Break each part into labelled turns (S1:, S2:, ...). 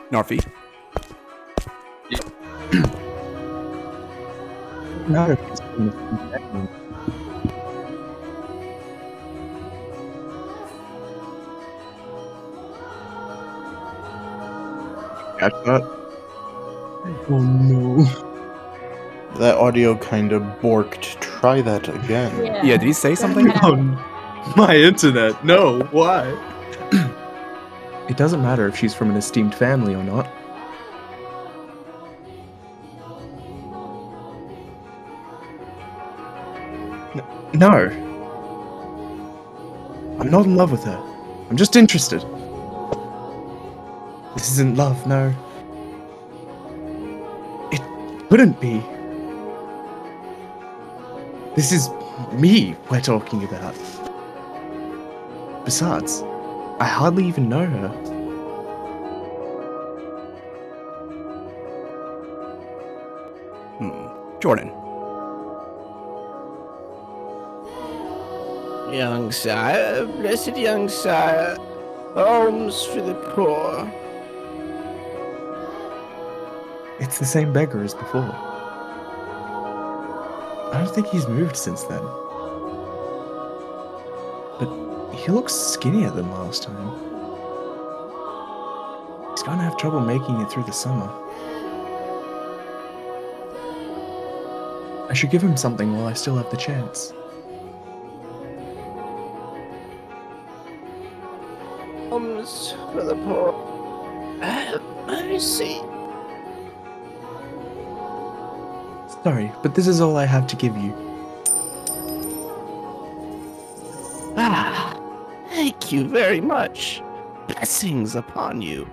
S1: Narfi.
S2: Not if he's from the same family.
S3: Catch that?
S2: Oh no.
S3: That audio kind of borked. Try that again.
S1: Yeah, did he say something?
S2: Oh, my internet. No, why? It doesn't matter if she's from an esteemed family or not. No. I'm not in love with her. I'm just interested. This isn't love, no. It couldn't be. This is me we're talking about. Besides, I hardly even know her.
S1: Jordan.
S4: Young sire, blessed young sire, alms for the poor.
S2: It's the same beggar as before. I don't think he's moved since then. But he looks skinnier than last time. He's gonna have trouble making it through the summer. I should give him something while I still have the chance.
S4: Alms for the poor. Have mercy.
S2: Sorry, but this is all I have to give you.
S4: Thank you very much. Blessings upon you.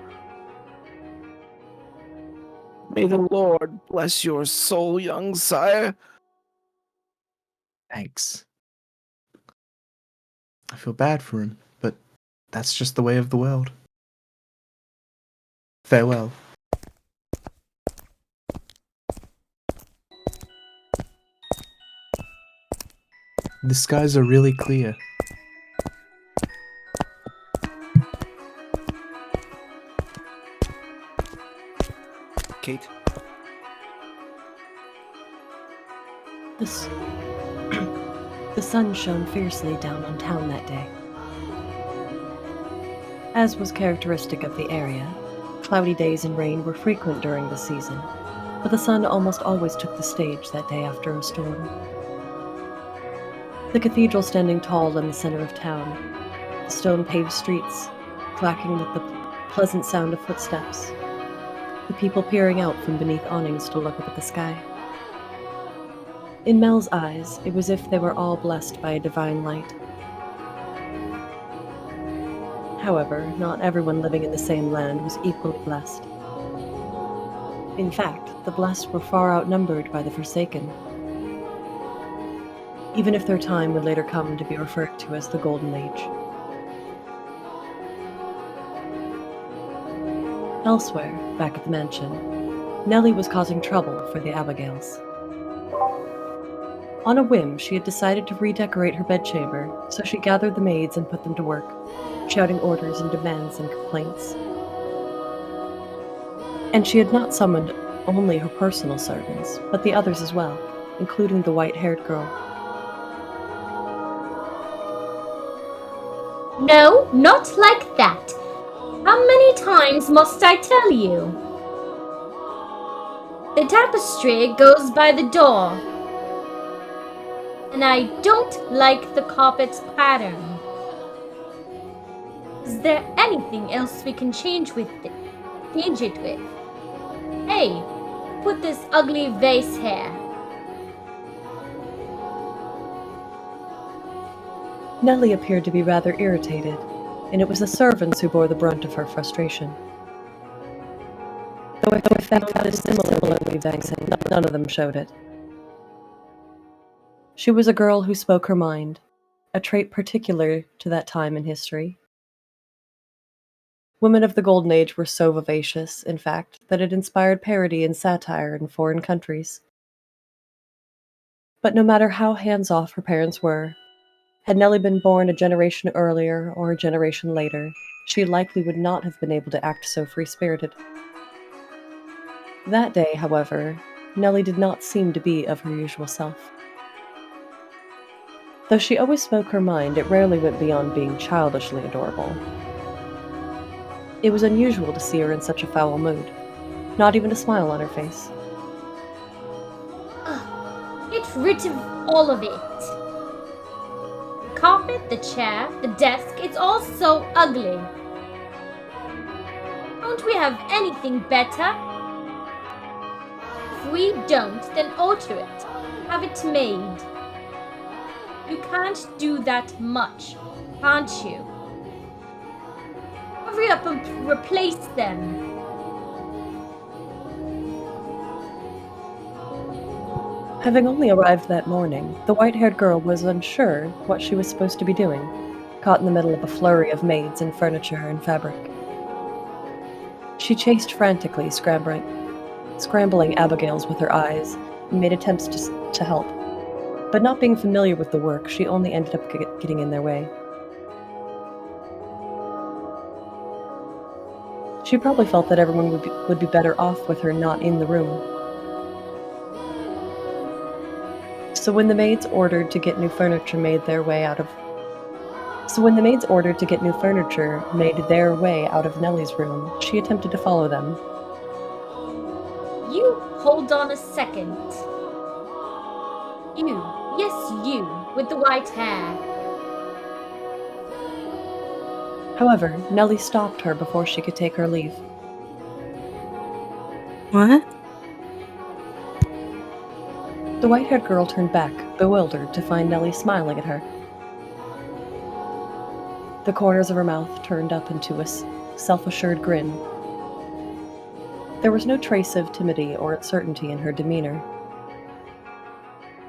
S4: May the Lord bless your soul, young sire.
S2: Thanks. I feel bad for him, but that's just the way of the world. Farewell. The skies are really clear.
S1: Kate.
S5: The sun shone fiercely down on town that day. As was characteristic of the area, cloudy days and rain were frequent during the season, but the sun almost always took the stage that day after a storm. The cathedral standing tall in the center of town, the stone-paved streets clacking with the pleasant sound of footsteps, the people peering out from beneath awnings to look up at the sky. In Mell's eyes, it was as if they were all blessed by a divine light. However, not everyone living in the same land was equally blessed. In fact, the blessed were far outnumbered by the forsaken, even if their time would later come to be referred to as the Golden Age. Elsewhere, back at the mansion, Nellie was causing trouble for the Abigails. On a whim, she had decided to redecorate her bedchamber, so she gathered the maids and put them to work, shouting orders and demands and complaints. And she had not summoned only her personal servants, but the others as well, including the white-haired girl.
S6: No, not like that. How many times must I tell you? The tapestry goes by the door, and I don't like the carpet's pattern. Is there anything else we can change it with? Hey, put this ugly vase here.
S5: Nellie appeared to be rather irritated, and it was the servants who bore the brunt of her frustration. Though I found that similarly vexing, none of them showed it. She was a girl who spoke her mind, a trait particular to that time in history. Women of the Golden Age were so vivacious, in fact, that it inspired parody and satire in foreign countries. But no matter how hands-off her parents were, had Nellie been born a generation earlier or a generation later, she likely would not have been able to act so free-spirited. That day, however, Nellie did not seem to be of her usual self. Though she always spoke her mind, it rarely went beyond being childishly adorable. It was unusual to see her in such a foul mood, not even a smile on her face.
S6: Get rid of all of it. The carpet, the chair, the desk, it's all so ugly. Don't we have anything better? If we don't, then alter it. Have it made. You can't do that much, can't you? Hurry up and replace them.
S5: Having only arrived that morning, the white-haired girl was unsure what she was supposed to be doing, caught in the middle of a flurry of maids and furniture and fabric. She chased frantically, scrambling Abigail's with her eyes, and made attempts to help. But not being familiar with the work, she only ended up getting in their way. She probably felt that everyone would be better off with her not in the room. So when the maids ordered to get new furniture made their way out of Nellie's room, she attempted to follow them.
S6: You hold on a second. You, yes you, with the white hair.
S5: However, Nellie stopped her before she could take her leave.
S7: What?
S5: The white-haired girl turned back, bewildered, to find Nellie smiling at her. The corners of her mouth turned up into a self-assured grin. There was no trace of timidity or uncertainty in her demeanor.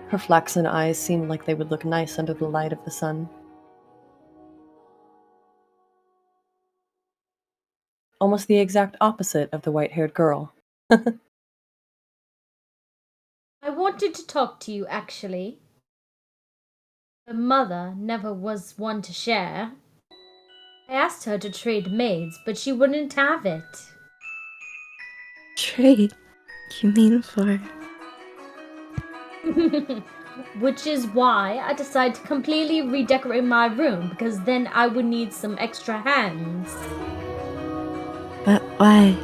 S5: Her flaxen eyes seemed like they would look nice under the light of the sun. Almost the exact opposite of the white-haired girl.
S6: I wanted to talk to you, actually. Her mother never was one to share. I asked her to trade maids, but she wouldn't have it.
S7: Trade? You mean for...
S6: Which is why I decided to completely redecorate my room, because then I would need some extra hands.
S7: But why?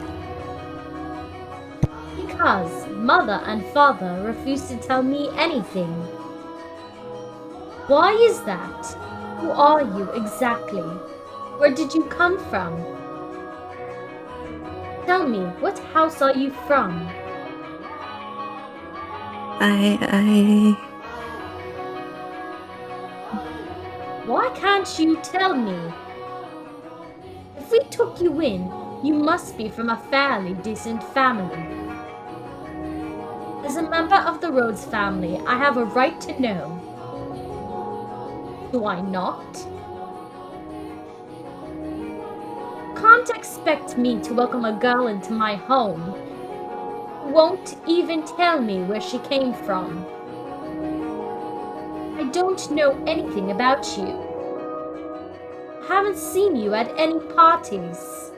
S6: Because mother and father refused to tell me anything. Why is that? Who are you exactly? Where did you come from? Tell me, what house are you from? Why can't you tell me? If we took you in, you must be from a fairly decent family. As a member of the Rhodes family, I have a right to know. Do I not? Can't expect me to welcome a girl into my home who won't even tell me where she came from. I don't know anything about you. I haven't seen you at any parties.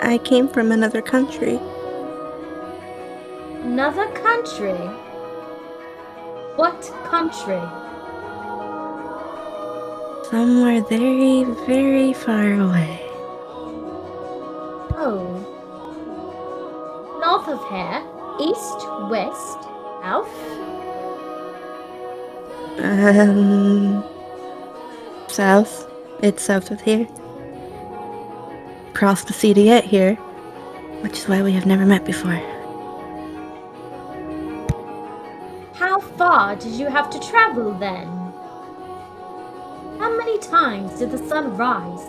S7: I came from another country.
S6: Another country? What country?
S7: Somewhere very, very far away.
S6: Oh. North of here? East? West? South?
S7: South. It's south of here. Crossed the sea to get here, which is why we have never met before.
S6: How far did you have to travel then? How many times did the sun rise?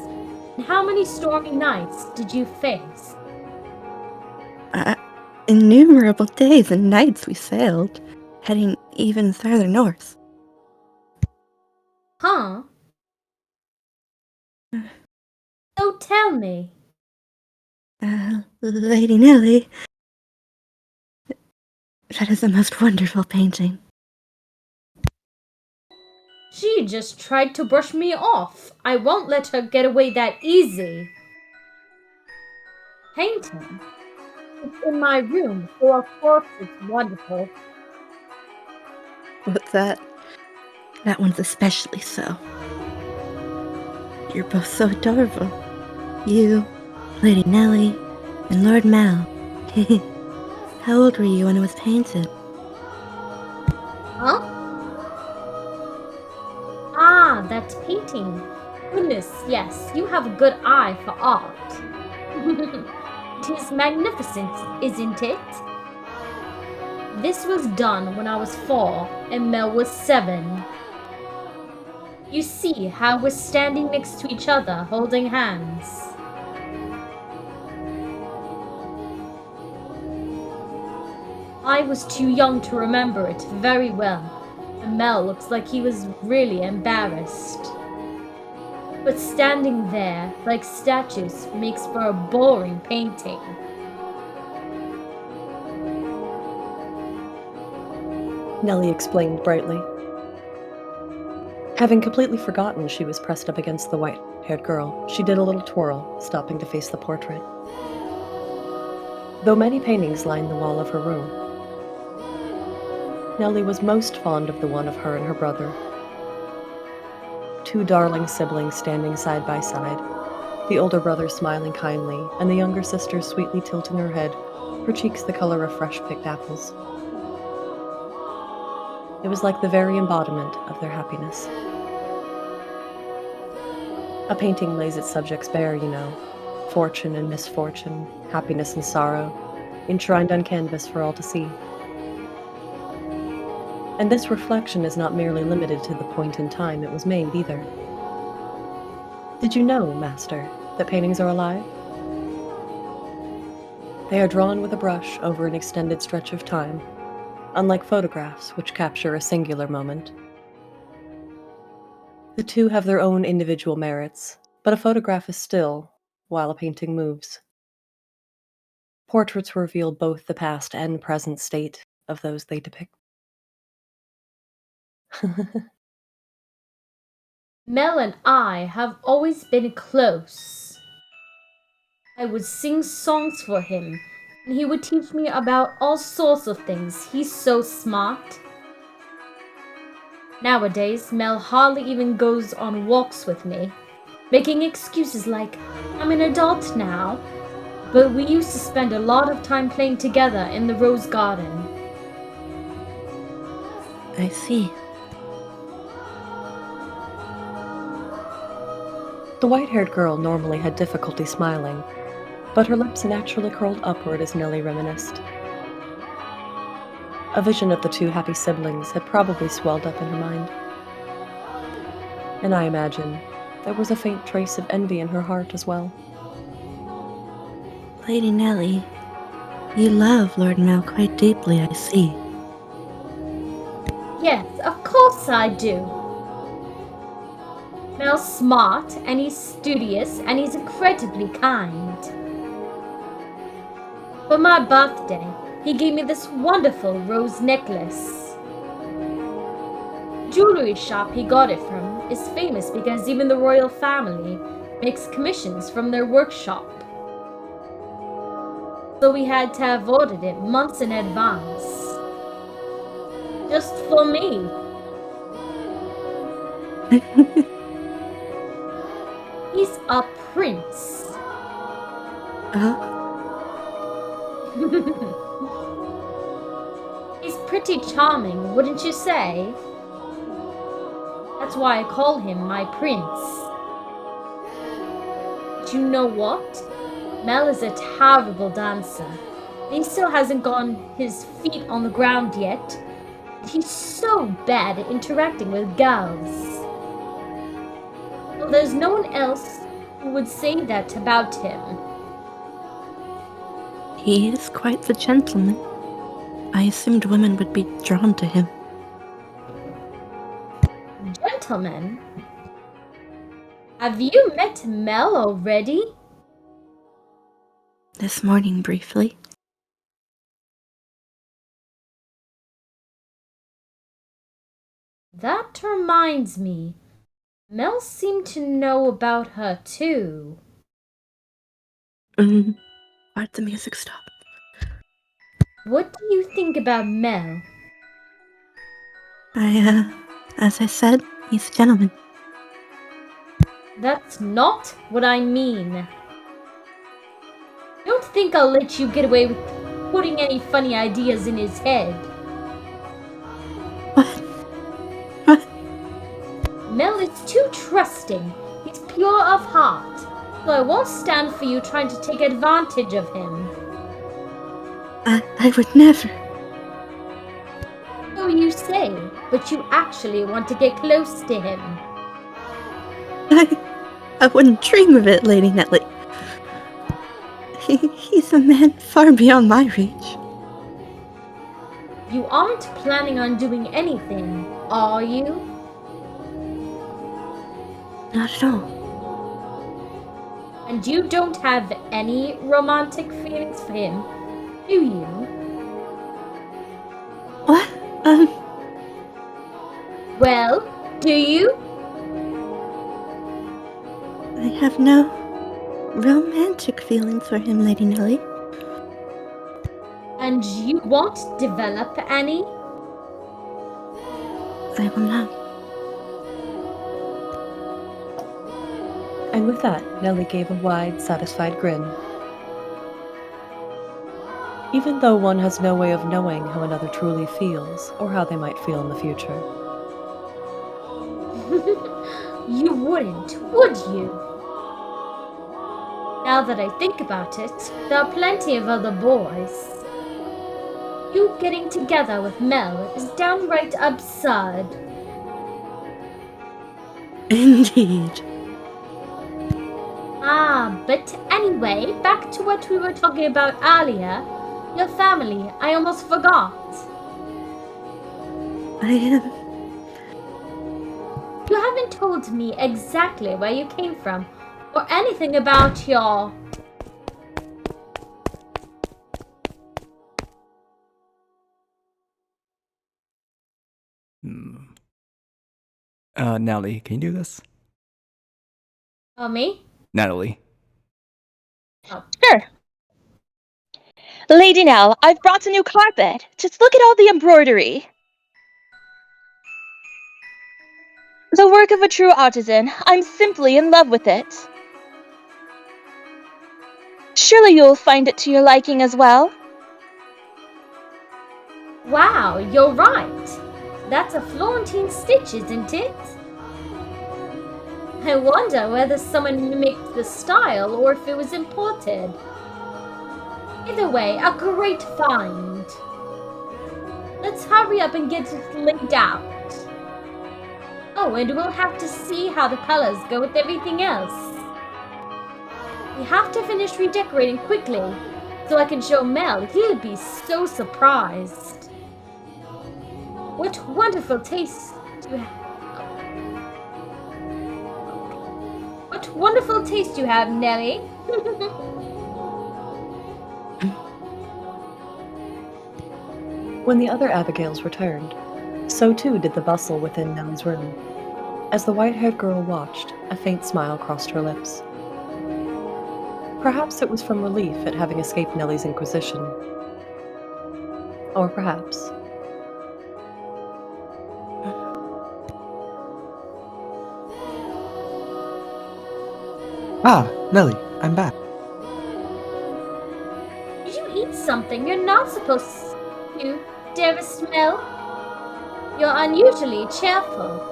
S6: And how many stormy nights did you face?
S7: Innumerable days and nights we sailed, heading even further north.
S6: Huh? So tell me,
S7: Lady Nellie, that is the most wonderful painting.
S6: She just tried to brush me off. I won't let her get away that easy. Painting? It's in my room, so of course it's wonderful.
S7: What's that? That one's especially so. You're both so adorable. You, Lady Nellie, and Lord Mell. How old were you when it was painted?
S6: Huh? Ah, that painting. Goodness, yes, you have a good eye for art. It is magnificent, isn't it? This was done when I was 4 and Mell was 7. You see how we're standing next to each other, holding hands. I was too young to remember it very well, and Mell looks like he was really embarrassed. But standing there, like statues, makes for a boring painting.
S5: Nellie explained brightly. Having completely forgotten she was pressed up against the white-haired girl, she did a little twirl, stopping to face the portrait. Though many paintings lined the wall of her room, Nellie was most fond of the one of her and her brother. 2 darling siblings standing side by side, the older brother smiling kindly, and the younger sister sweetly tilting her head, her cheeks the color of fresh-picked apples. It was like the very embodiment of their happiness. A painting lays its subjects bare, you know. Fortune and misfortune, happiness and sorrow, enshrined on canvas for all to see. And this reflection is not merely limited to the point in time it was made, either. Did you know, Master, that paintings are alive? They are drawn with a brush over an extended stretch of time, unlike photographs which capture a singular moment. The two have their own individual merits, but a photograph is still, while a painting moves. Portraits reveal both the past and present state of those they depict.
S6: Mell and I have always been close. I would sing songs for him, and he would teach me about all sorts of things. He's so smart. Nowadays, Mell hardly even goes on walks with me, making excuses like, I'm an adult now. But we used to spend a lot of time playing together in the rose garden.
S7: I see.
S5: The white-haired girl normally had difficulty smiling, but her lips naturally curled upward as Nellie reminisced. A vision of the 2 happy siblings had probably swelled up in her mind. And I imagine there was a faint trace of envy in her heart as well.
S7: Lady Nellie, you love Lord Mell quite deeply, I see.
S6: Yes, of course I do. Mell's smart, and he's studious, and he's incredibly kind. For my birthday, he gave me this wonderful rose necklace. The jewelry shop he got it from is famous because even the royal family makes commissions from their workshop. So we had to have ordered it months in advance. Just for me. He's a prince. He's pretty charming, wouldn't you say? That's why I call him my prince. But you know what? Mell is a terrible dancer. He still hasn't gotten his feet on the ground yet. He's so bad at interacting with girls. Well, there's no one else who would say that about him.
S7: He is quite the gentleman. I assumed women would be drawn to him.
S6: Gentlemen? Have you met Mell already?
S7: this morning briefly.
S6: That reminds me. Mell seemed to know about her too.
S7: Why'd the music stop?
S6: What do you think about Mell?
S7: As I said, he's a gentleman.
S6: That's not what I mean. Don't think I'll let you get away with putting any funny ideas in his head.
S7: What?
S6: Mell is too trusting. He's pure of heart. So I won't stand for you trying to take advantage of him.
S7: I would never.
S6: So you say, but you actually want to get close to him.
S7: I wouldn't dream of it, Lady Nellie. He's a man far beyond my reach.
S6: You aren't planning on doing anything, are you?
S7: Not at all.
S6: And you don't have any romantic feelings for him, do you?
S7: What?
S6: Well, do you?
S7: I have no romantic feelings for him, Lady Nellie.
S6: And you won't develop any?
S7: I will not.
S5: And with that, Nellie gave a wide, satisfied grin. Even though one has no way of knowing how another truly feels, or how they might feel in the future.
S6: You wouldn't, would you? Now that I think about it, there are plenty of other boys. You getting together with Mell is downright absurd.
S7: Indeed.
S6: But anyway, back to what we were talking about earlier. Your family, I almost forgot. You haven't told me exactly where you came from, or anything about your...
S1: Nellie, can you do this?
S6: Oh, me?
S1: Natalie.
S8: Sure. Lady Nell, I've brought a new carpet. Just look at all the embroidery. The work of a true artisan. I'm simply in love with it. Surely you'll find it to your liking as well.
S6: Wow, you're right. That's a Florentine stitch, isn't it? I wonder whether someone mimicked the style or if it was imported. Either way, a great find. Let's hurry up and get it laid out. Oh, and we'll have to see how the colors go with everything else. We have to finish redecorating quickly, so I can show Mell. He'll be so surprised. What wonderful taste you have. What wonderful taste you have, Nellie.
S5: When the other Abigails returned, so too did the bustle within Nellie's room. As the white-haired girl watched, a faint smile crossed her lips. Perhaps it was from relief at having escaped Nellie's inquisition. Or perhaps...
S2: Ah, Nellie, I'm back.
S6: Did you eat something you're not supposed to, dearest Mell? You're unusually cheerful.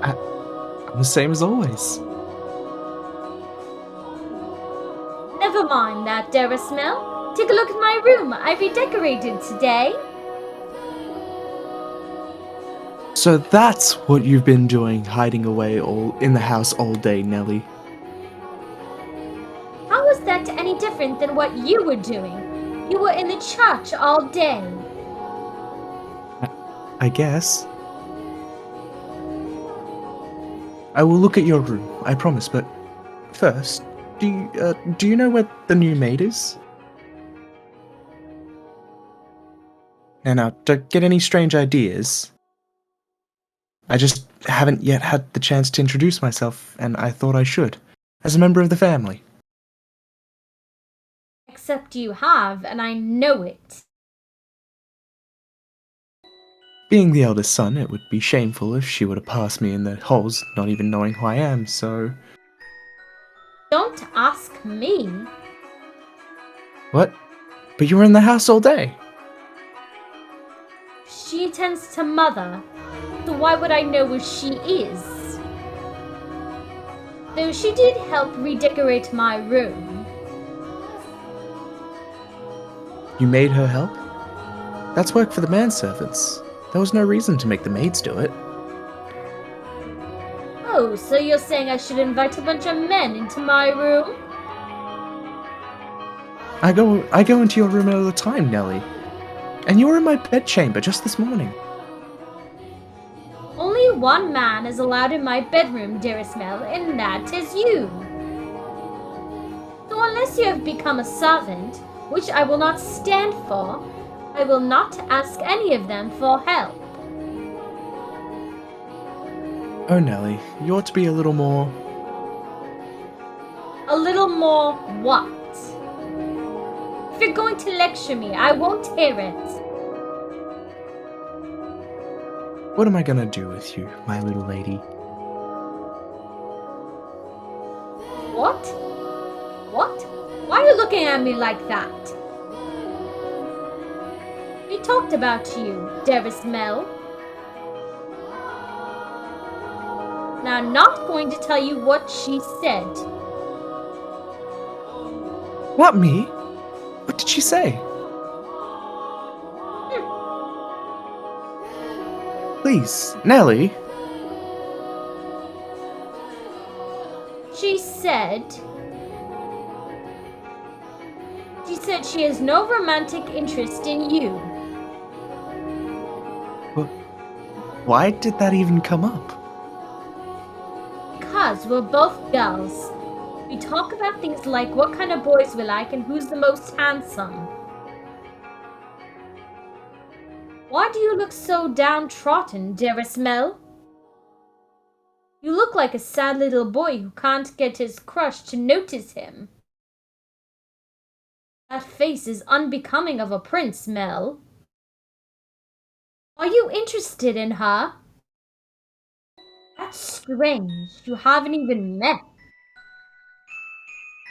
S2: I'm the same as always.
S6: Never mind that, dearest Mell. Take a look at my room. I redecorated today.
S2: So that's what you've been doing, hiding away all in the house all day, Nellie.
S6: How was that any different than what you were doing? You were in the church all day.
S2: I guess. I will look at your room, I promise, but first, Do you know where the new maid is? Now, don't get any strange ideas. I just haven't yet had the chance to introduce myself, and I thought I should, as a member of the family.
S6: Except you have, and I know it.
S2: Being the eldest son, it would be shameful if she were to pass me in the halls, not even knowing who I am, so...
S6: Don't ask me.
S2: What? But you were in the house all day.
S6: She tends to mother, so why would I know where she is? Though she did help redecorate my room.
S2: You made her help? That's work for the manservants. There was no reason to make the maids do it.
S6: Oh, so you're saying I should invite a bunch of men into my room?
S2: I go into your room all the time, Nellie. And you were in my bedchamber just this morning.
S6: Only one man is allowed in my bedroom, dearest Mell, and that is you. So unless you have become a servant, which I will not stand for, I will not ask any of them for help.
S2: Oh, Nellie, you ought to be a little more...
S6: A little more what? If you're going to lecture me, I won't hear it.
S2: What am I gonna do with you, my little lady?
S6: What? What? Why are you looking at me like that? We talked about you, dearest Mell. Now, I'm not going to tell you what she said.
S2: What, me? What did she say? Please, Nellie.
S6: She said she has no romantic interest in you.
S2: Why did that even come up?
S6: Because we're both girls. We talk about things like what kind of boys we like and who's the most handsome. Why do you look so downtrodden, dearest Mell? You look like a sad little boy who can't get his crush to notice him. That face is unbecoming of a prince, Mell. Are you interested in her? That's strange. You haven't even met.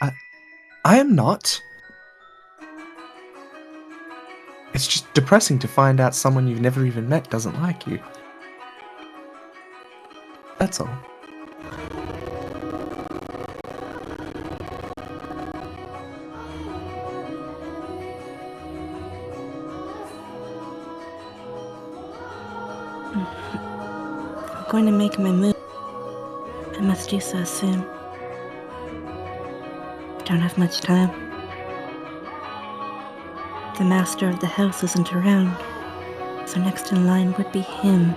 S2: I am not. It's just depressing to find out someone you've never even met doesn't like you. That's all.
S7: I'm going to make my move. I must do so soon. I don't have much time. The master of the house isn't around, so next in line would be him.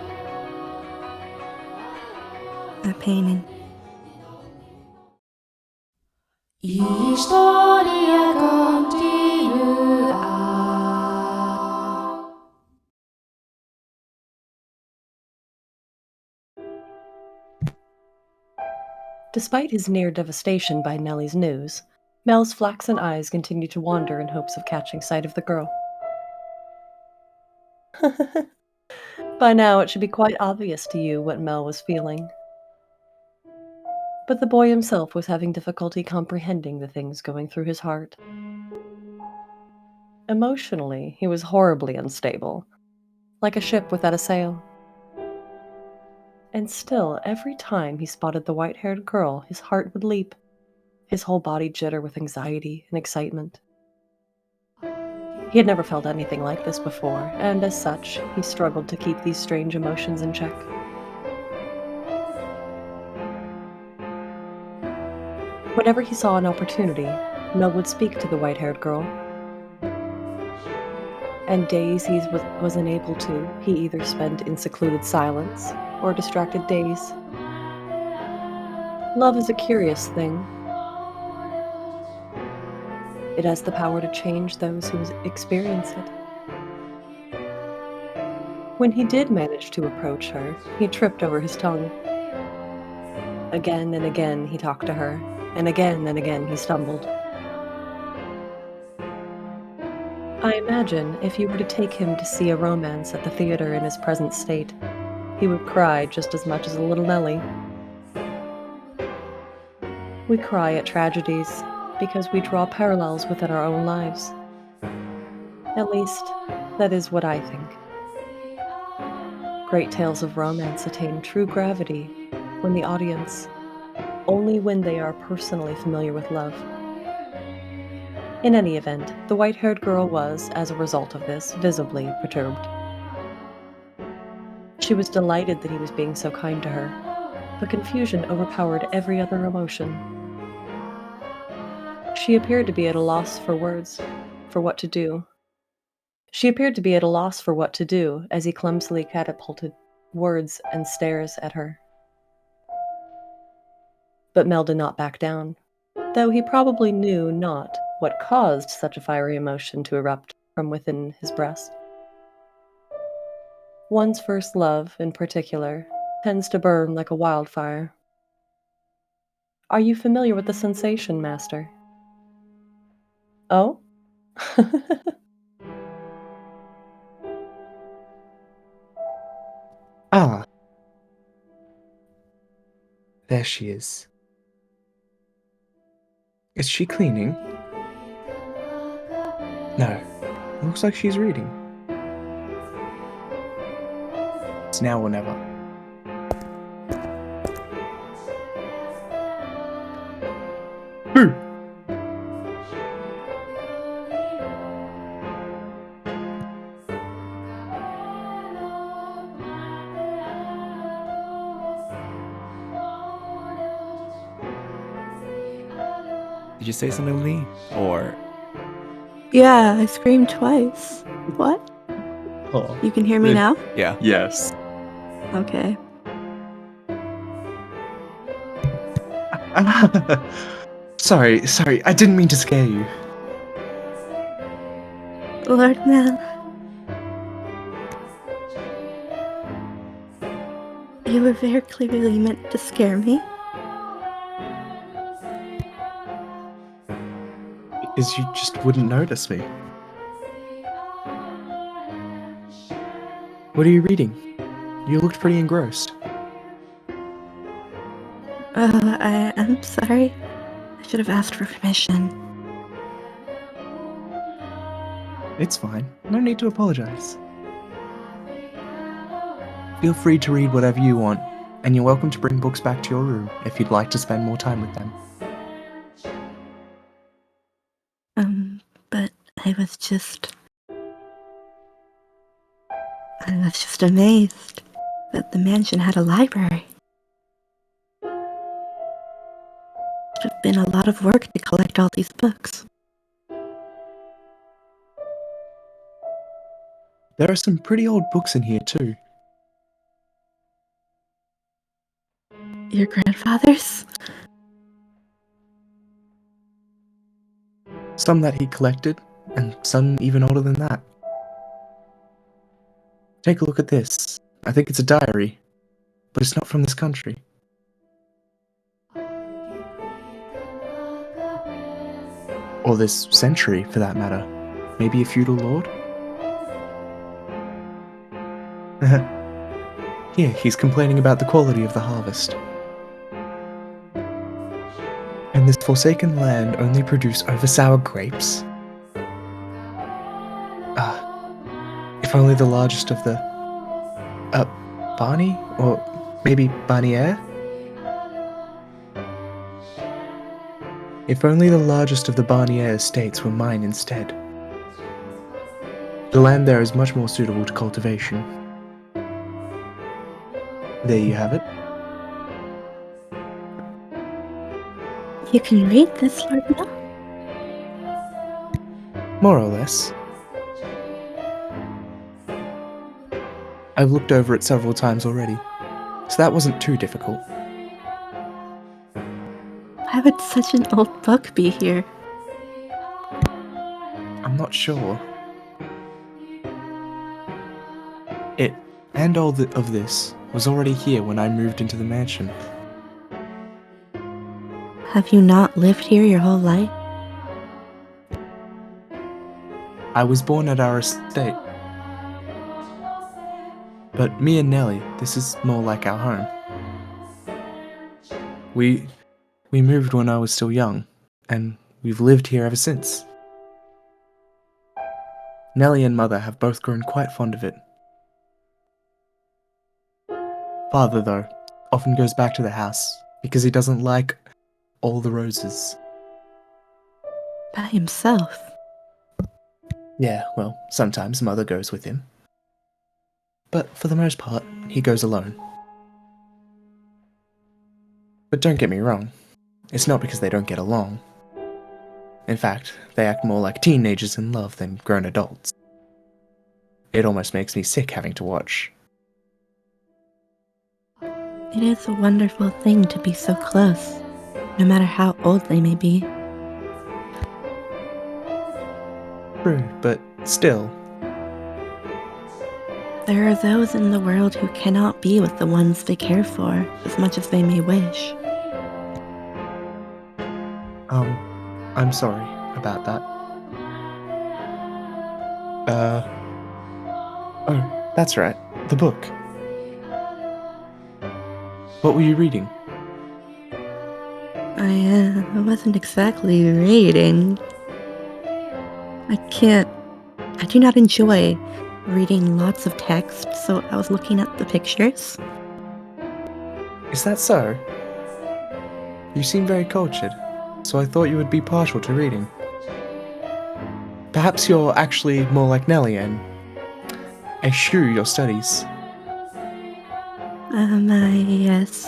S7: That painting.
S9: Historia continua.
S5: Despite his near devastation by Nellie's news, Mell's flaxen eyes continued to wander in hopes of catching sight of the girl. By now, it should be quite obvious to you what Mell was feeling. But the boy himself was having difficulty comprehending the things going through his heart. Emotionally, he was horribly unstable, like a ship without a sail. And still, every time he spotted the white-haired girl, his heart would leap, his whole body jitter with anxiety and excitement. He had never felt anything like this before, and as such, he struggled to keep these strange emotions in check. Whenever he saw an opportunity, Mell would speak to the white-haired girl. And days he was unable to, he either spent in secluded silence or distracted days. Love is a curious thing. It has the power to change those who experience it. When he did manage to approach her, he tripped over his tongue. Again and again he talked to her, and again he stumbled. I imagine if you were to take him to see a romance at the theater in his present state, he would cry just as much as a little Nellie. We cry at tragedies because we draw parallels within our own lives. At least, that is what I think. Great tales of romance attain true gravity when the audience, only when they are personally familiar with love. In any event, the white-haired girl was, as a result of this, visibly perturbed. She was delighted that he was being so kind to her, but confusion overpowered every other emotion. She appeared to be at a loss for words, for what to do. As he clumsily catapulted words and stares at her. But Mell did not back down, though he probably knew not what caused such a fiery emotion to erupt from within his breast. One's first love, in particular, tends to burn like a wildfire. Are you familiar with the sensation, Master? Oh?
S2: Ah. There she is. Is she cleaning? No. It looks like she's reading. It's now or never. Boo!
S1: Did you say something to me? Or
S7: Yeah, I screamed twice. What?
S2: Oh.
S7: You can hear me now?
S1: yeah?
S2: Yes.
S7: Okay.
S2: Sorry, I didn't mean to scare you.
S7: Lord Mell. You were very clearly meant to scare me.
S2: Because you just wouldn't notice me. What are you reading? You looked pretty engrossed.
S7: I'm sorry. I should have asked for permission.
S2: It's fine. No need to apologize. Feel free to read whatever you want, and you're welcome to bring books back to your room if you'd like to spend more time with them.
S7: But I was just amazed that the mansion had a library. It would have been a lot of work to collect all these books.
S2: There are some pretty old books in here too.
S7: Your grandfather's?
S2: Some that he collected, and some even older than that. Take a look at this. I think it's a diary, but it's not from this country. Or this century, for that matter. Maybe a feudal lord? Here, he's complaining about the quality of the harvest. And this forsaken land only produce over-sour grapes? If only the largest of the... Barney? Or maybe Barnier? If only the largest of the Barnier estates were mine instead. The land there is much more suitable to cultivation. There you have it.
S7: You can read this, Lord Mell?
S2: More or less. I've looked over it several times already, so that wasn't too difficult.
S7: Why would such an old book be here?
S2: not sure. It and all of this was already here when I moved into the mansion.
S7: Have you not lived here your whole life?
S2: I was born at our estate. But me and Nellie, this is more like our home. We moved when I was still young, and we've lived here ever since. Nellie and Mother have both grown quite fond of it. Father, though, often goes back to the house because he doesn't like all the roses.
S7: By himself?
S2: Yeah, well, sometimes Mother goes with him. But for the most part, he goes alone. But don't get me wrong, it's not because they don't get along. In fact, they act more like teenagers in love than grown adults. It almost makes me sick having to watch.
S7: It is a wonderful thing to be so close, no matter how old they may be.
S2: True, but still.
S7: There are those in the world who cannot be with the ones they care for as much as they may wish.
S2: I'm sorry about that. Oh, that's right, the book. What were you reading?
S7: I wasn't exactly reading. I do not enjoy reading lots of text, so I was looking at the pictures.
S2: Is that so? You seem very cultured, so I thought you would be partial to reading. Perhaps you're actually more like Nellie and eschew your studies.
S7: Yes.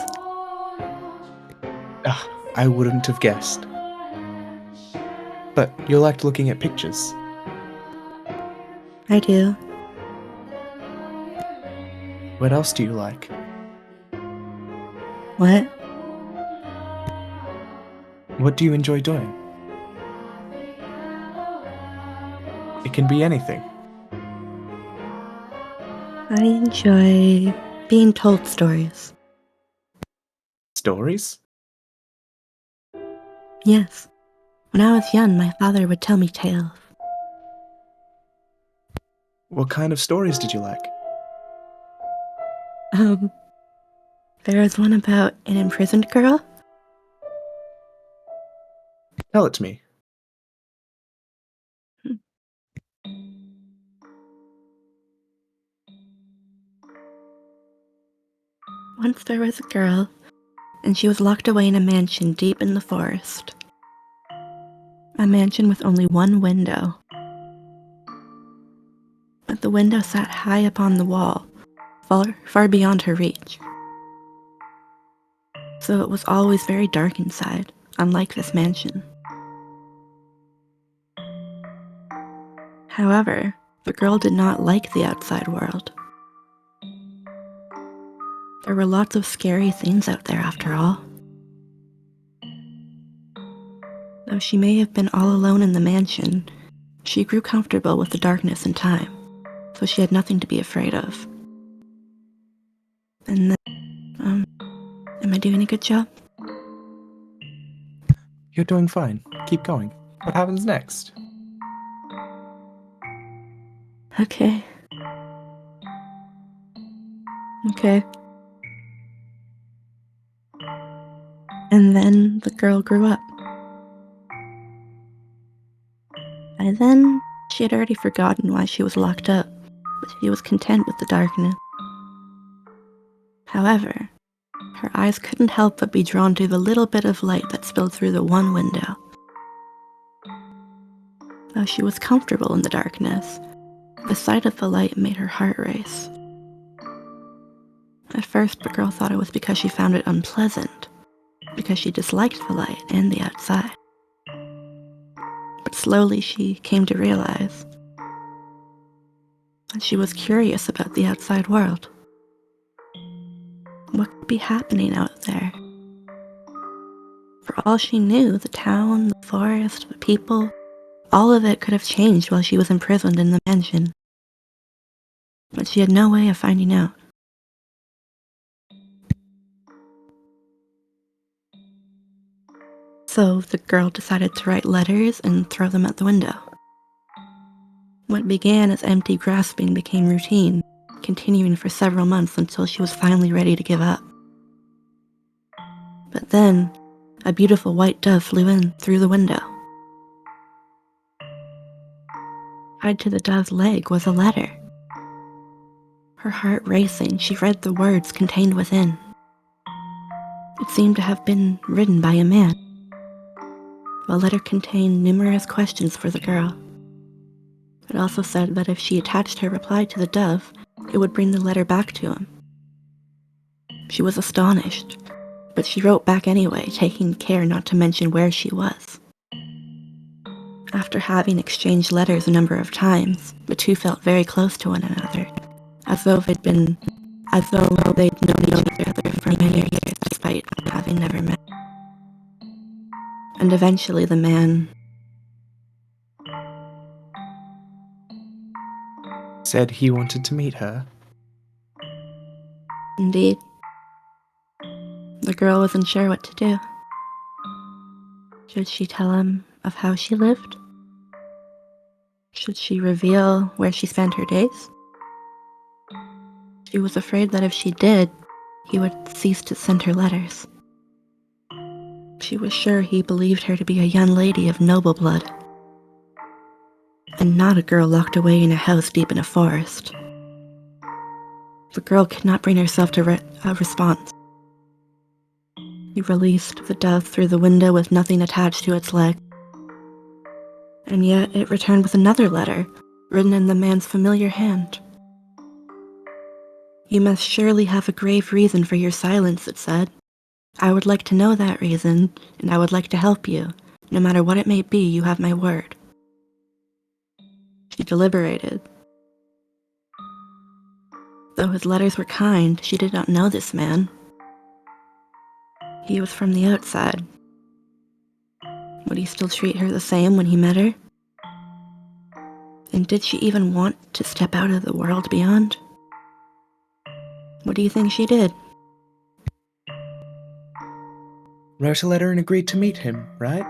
S2: I wouldn't have guessed. But you liked looking at pictures.
S7: I do.
S2: What else do you like?
S7: What?
S2: What do you enjoy doing? It can be anything.
S7: I enjoy being told stories.
S2: Stories?
S7: Yes. When I was young, my father would tell me tales.
S2: What kind of stories did you like?
S7: There was one about an imprisoned girl.
S2: Tell it to me.
S7: Once there was a girl, and she was locked away in a mansion deep in the forest. A mansion with only one window. But the window sat high upon the wall, far beyond her reach. So it was always very dark inside, unlike this mansion. However, the girl did not like the outside world. There were lots of scary things out there after all. Though she may have been all alone in the mansion, she grew comfortable with the darkness in time, so she had nothing to be afraid of. And then, am I doing a good job?
S2: You're doing fine. Keep going. What happens next?
S7: Okay. And then the girl grew up. By then, she had already forgotten why she was locked up, but she was content with the darkness. However, her eyes couldn't help but be drawn to the little bit of light that spilled through the one window. Though she was comfortable in the darkness, the sight of the light made her heart race. At first, the girl thought it was because she found it unpleasant, because she disliked the light and the outside. But slowly she came to realize that she was curious about the outside world. What could be happening out there? For all she knew, the town, the forest, the people All of it could have changed while she was imprisoned in the mansion. But she had no way of finding out. So the girl decided to write letters and throw them out the window. What began as empty grasping became routine, continuing for several months until she was finally ready to give up. But then, a beautiful white dove flew in through the window. Tied to the dove's leg was a letter. Her heart racing, she read the words contained within. It seemed to have been written by a man. The letter contained numerous questions for the girl. It also said that if she attached her reply to the dove, it would bring the letter back to him. She was astonished, but she wrote back anyway, taking care not to mention where she was. After having exchanged letters a number of times, the two felt very close to one another, as though they'd known each other for many years despite having never met. And eventually the man
S2: said he wanted to meet her.
S7: Indeed. The girl wasn't sure what to do. Should she tell him of how she lived? Should she reveal where she spent her days? She was afraid that if she did, he would cease to send her letters. She was sure he believed her to be a young lady of noble blood, and not a girl locked away in a house deep in a forest. The girl could not bring herself to a response. He released the dove through the window with nothing attached to its leg. And yet it returned with another letter, written in the man's familiar hand. You must surely have a grave reason for your silence, it said. I would like to know that reason, and I would like to help you. No matter what it may be, you have my word. She deliberated. Though his letters were kind, she did not know this man. He was from the outside. Would he still treat her the same when he met her? And did she even want to step out of the world beyond? What do you think she did?
S2: Wrote a letter and agreed to meet him, right?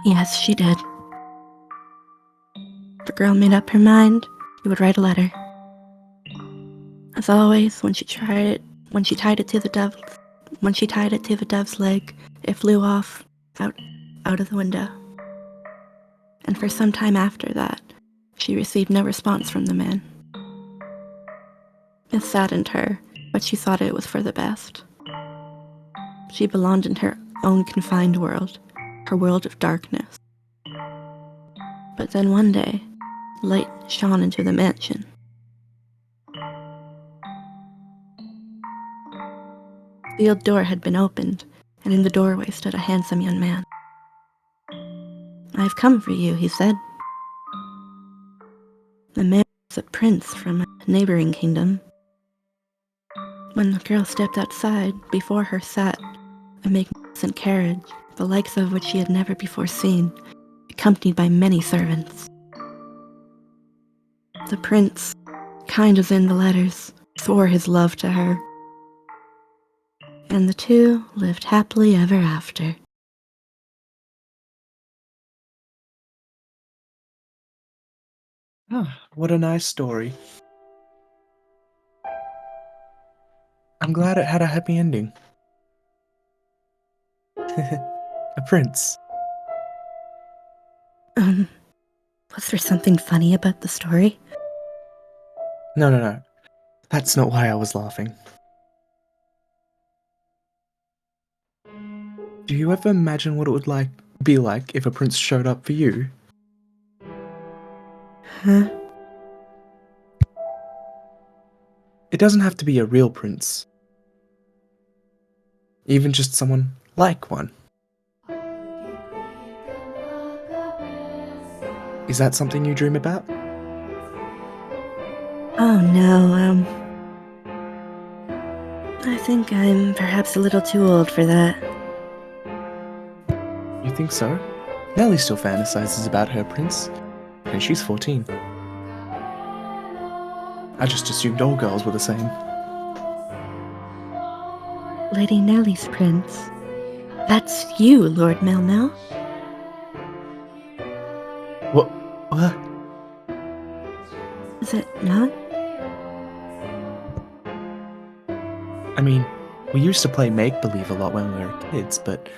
S7: Yes, she did. The girl made up her mind she would write a letter. As always, when she tied it to the dove's leg, it flew off out of the window. And for some time after that, she received no response from the man. It saddened her, but she thought it was for the best. She belonged in her own confined world, her world of darkness. But then one day, light shone into the mansion. The sealed door had been opened, and in the doorway stood a handsome young man. I've come for you, he said. The man was a prince from a neighboring kingdom. When the girl stepped outside, before her sat a magnificent carriage, the likes of which she had never before seen, accompanied by many servants. The prince, kind as in the letters, swore his love to her, and the two lived happily ever after.
S2: Ah, what a nice story. I'm glad it had a happy ending. A prince.
S7: Was there something funny about the story?
S2: No. That's not why I was laughing. Do you ever imagine what it would be like if a prince showed up for you?
S7: Huh?
S2: It doesn't have to be a real prince. Even just someone like one. Is that something you dream about?
S7: Oh no, I think I'm perhaps a little too old for that.
S2: You think so? Nellie still fantasizes about her prince, and she's 14. I just assumed all girls were the same.
S7: Lady Nellie's prince. That's you, Lord Mell.
S2: What? What?
S7: Is it not?
S2: I mean, we used to play make-believe a lot when we were kids, but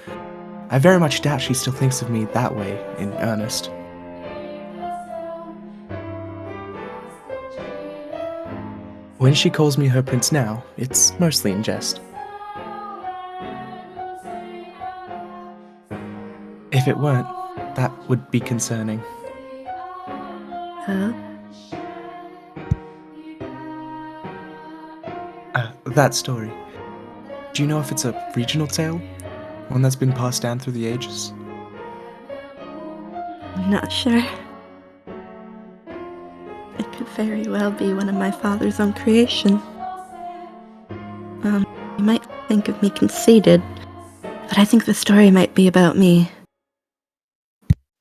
S2: I very much doubt she still thinks of me that way in earnest. When she calls me her prince now, it's mostly in jest. If it weren't, that would be concerning.
S7: Huh?
S2: That story. Do you know if it's a regional tale? One that's been passed down through the ages?
S7: I'm not sure. It could very well be one of my father's own creations. You might think of me conceited, but I think the story might be about me.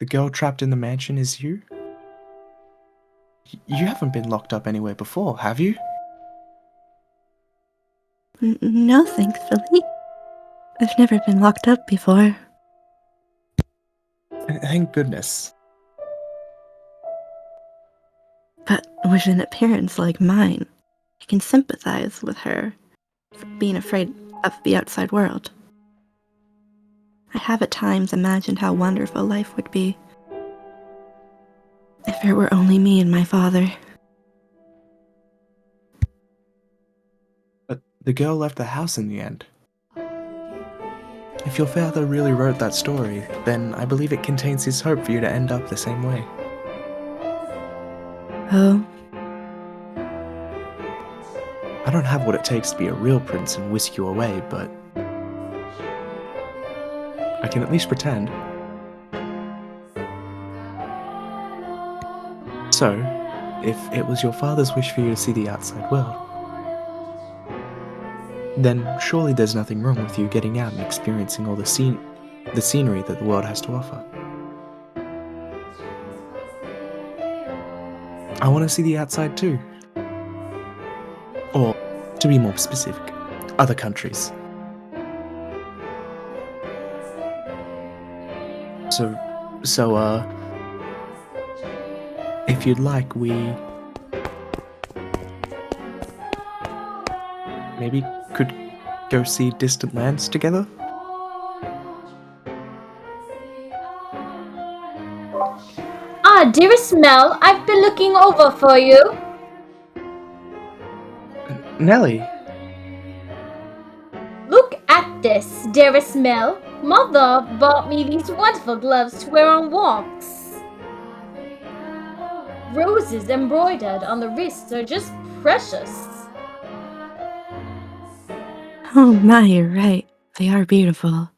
S2: The girl trapped in the mansion is you? You haven't been locked up anywhere before, have you?
S7: No, thankfully. I've never been locked up before.
S2: Thank goodness.
S7: But with an appearance like mine, I can sympathize with her for being afraid of the outside world. I have at times imagined how wonderful life would be if it were only me and my father.
S2: But the girl left the house in the end. If your father really wrote that story, then I believe it contains his hope for you to end up the same way.
S7: Oh,
S2: I don't have what it takes to be a real prince and whisk you away, but I can at least pretend. So, if it was your father's wish for you to see the outside world, then surely there's nothing wrong with you getting out and experiencing all the scenery that the world has to offer. I want to see the outside too. Or, to be more specific, other countries. So, if you'd like, we maybe could go see distant lands together?
S6: Ah, dearest Mell, I've been looking over for you.
S2: Nellie!
S6: Look at this, dearest Mell. Mother bought me these wonderful gloves to wear on walks. Roses embroidered on the wrists are just precious.
S7: oh my, you're right. They are beautiful.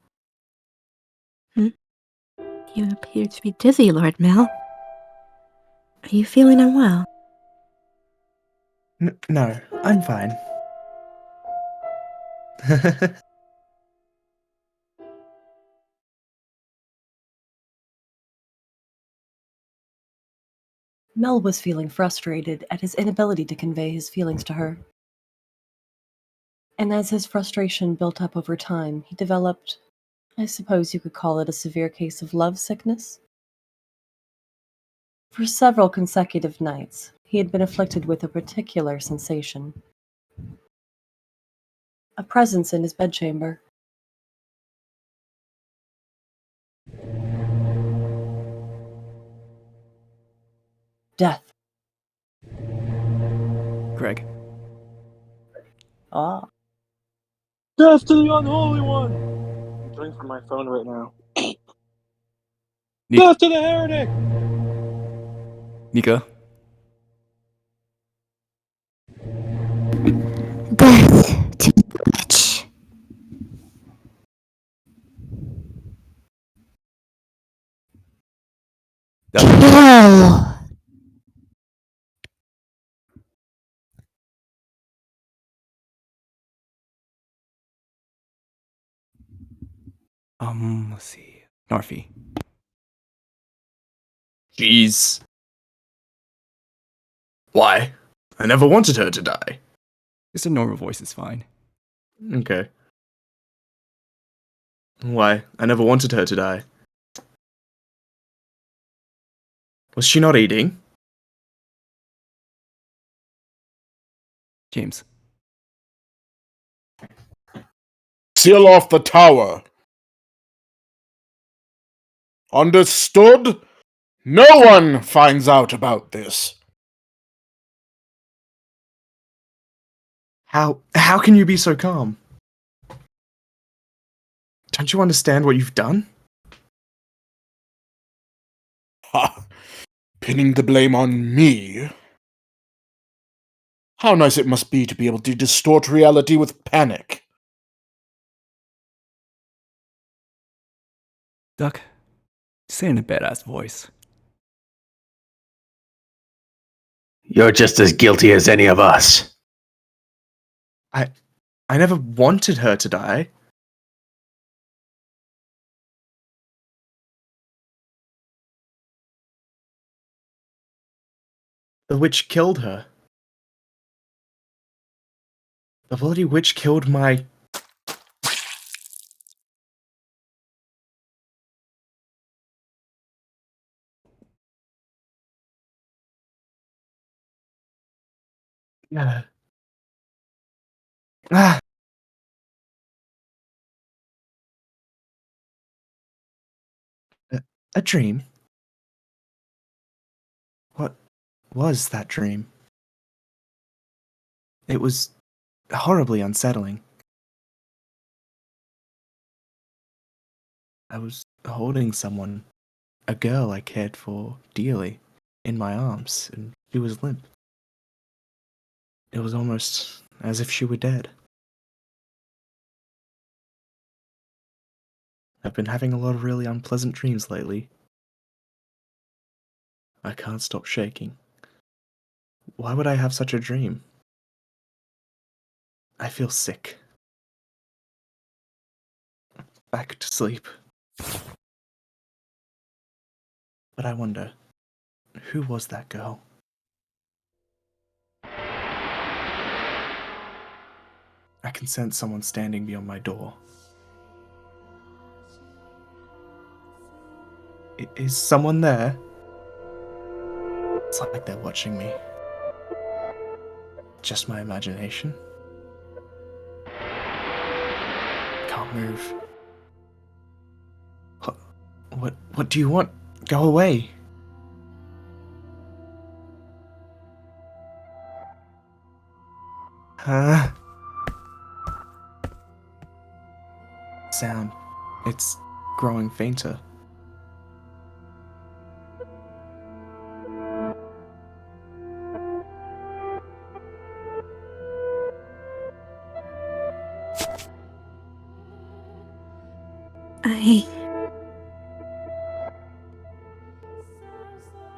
S7: You appear to be dizzy, Lord Mell. Are you feeling unwell?
S2: No, I'm fine.
S5: Mell was feeling frustrated at his inability to convey his feelings to her. And as his frustration built up over time, he developed, I suppose you could call it a severe case of love sickness. For several consecutive nights, he had been afflicted with a particular sensation. A presence in his bedchamber. Death.
S1: Greg.
S5: Ah.
S3: Death to the unholy one! I'm doing from my phone right now.
S1: Ni-
S3: Death to the heretic!
S1: Nika.
S9: Death to the witch. Kill.
S1: Let's see. Narfi.
S2: Jeez. Why? I never wanted her to die.
S1: Just a normal voice is fine.
S2: Okay. Why? I never wanted her to die. Was she not eating?
S1: James.
S3: Seal off the tower. Understood? No one finds out about this.
S2: How can you be so calm? Don't you understand what you've done?
S3: Ha! Pinning the blame on me. How nice it must be to be able to distort reality with panic.
S1: Duck, say it in a badass voice.
S10: You're just as guilty as any of us.
S2: I never wanted her to die. The witch killed her. The bloody witch killed my... Yeah. Ah. A dream? What was that dream? It was horribly unsettling. I was holding someone, a girl I cared for dearly, in my arms, and she was limp. It was almost as if she were dead. I've been having a lot of really unpleasant dreams lately. I can't stop shaking. Why would I have such a dream? I feel sick. Back to sleep. But I wonder, who was that girl? I can sense someone standing beyond my door. Is someone there? It's like they're watching me. Just my imagination. Can't move. What do you want? Go away. Huh? Sound. It's growing fainter.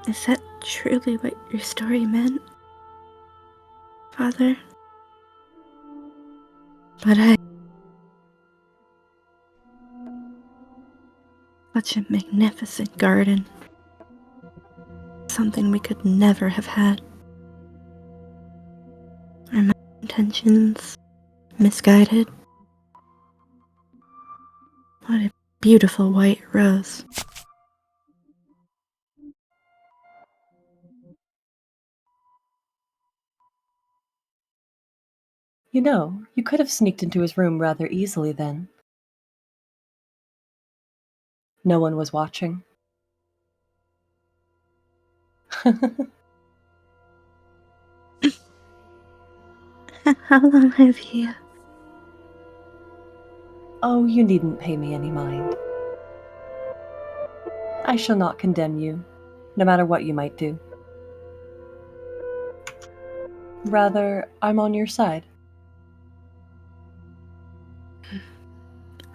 S7: Is that truly what your story meant, Father? But such a magnificent garden. Something we could never have had. Are my intentions misguided? What a beautiful white rose.
S5: You know, you could have sneaked into his room rather easily then. No one was watching.
S7: How long have you...
S5: Oh, you needn't pay me any mind. I shall not condemn you, no matter what you might do. Rather, I'm on your side.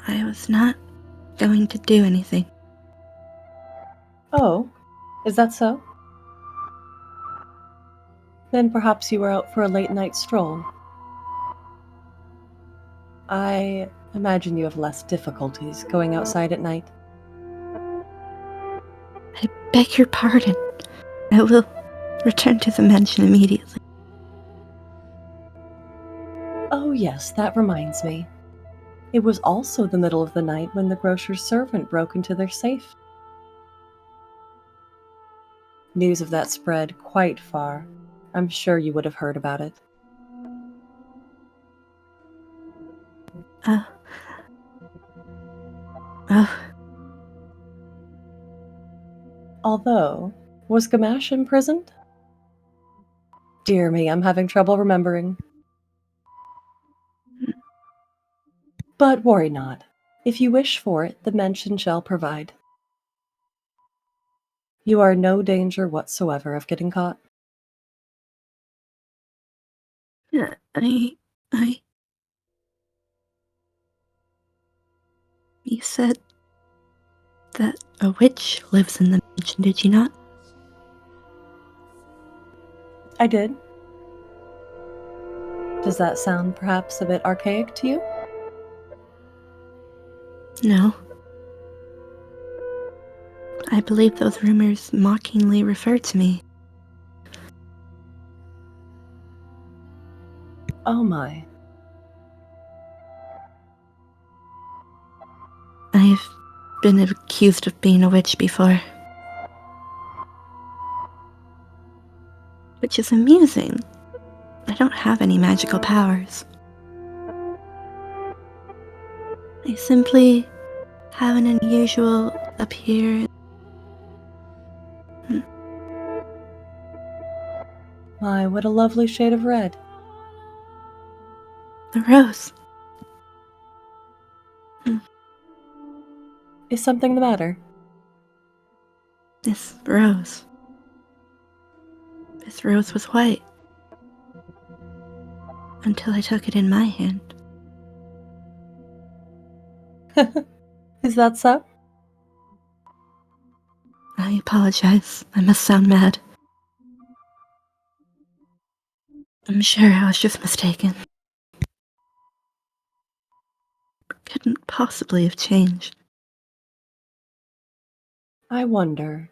S7: I was not going to do anything.
S5: Oh, is that so? Then perhaps you were out for a late night stroll. I imagine you have less difficulties going outside at night.
S7: I beg your pardon. I will return to the mansion immediately.
S5: Oh, yes, that reminds me. It was also the middle of the night when the grocer's servant broke into their safe. News of that spread quite far. I'm sure you would have heard about it. Although, was Gamache imprisoned? Dear me, I'm having trouble remembering. But worry not. If you wish for it, the mansion shall provide. You are in no danger whatsoever of getting caught.
S7: You said that a witch lives in the mansion, did you not?
S5: I did. Does that sound perhaps a bit archaic to you?
S7: No. I believe those rumors mockingly refer to me.
S5: Oh my.
S7: I've been accused of being a witch before. Which is amusing. I don't have any magical powers. I simply have an unusual appearance.
S5: My, what a lovely shade of red.
S7: The rose.
S5: Is something the matter?
S7: This rose. This rose was white. Until I took it in my hand.
S5: Is that so?
S7: I apologize. I must sound mad. I'm sure I was just mistaken. Couldn't possibly have changed.
S5: I wonder.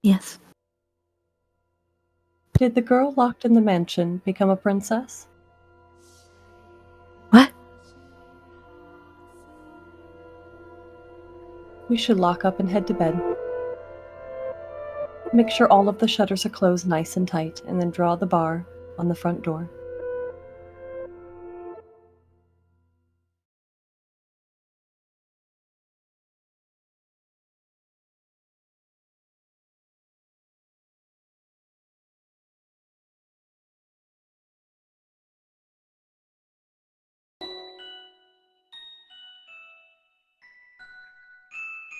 S7: Yes.
S5: Did the girl locked in the mansion become a princess?
S7: What?
S5: We should lock up and head to bed. Make sure all of the shutters are closed nice and tight, and then draw the bar on the front door.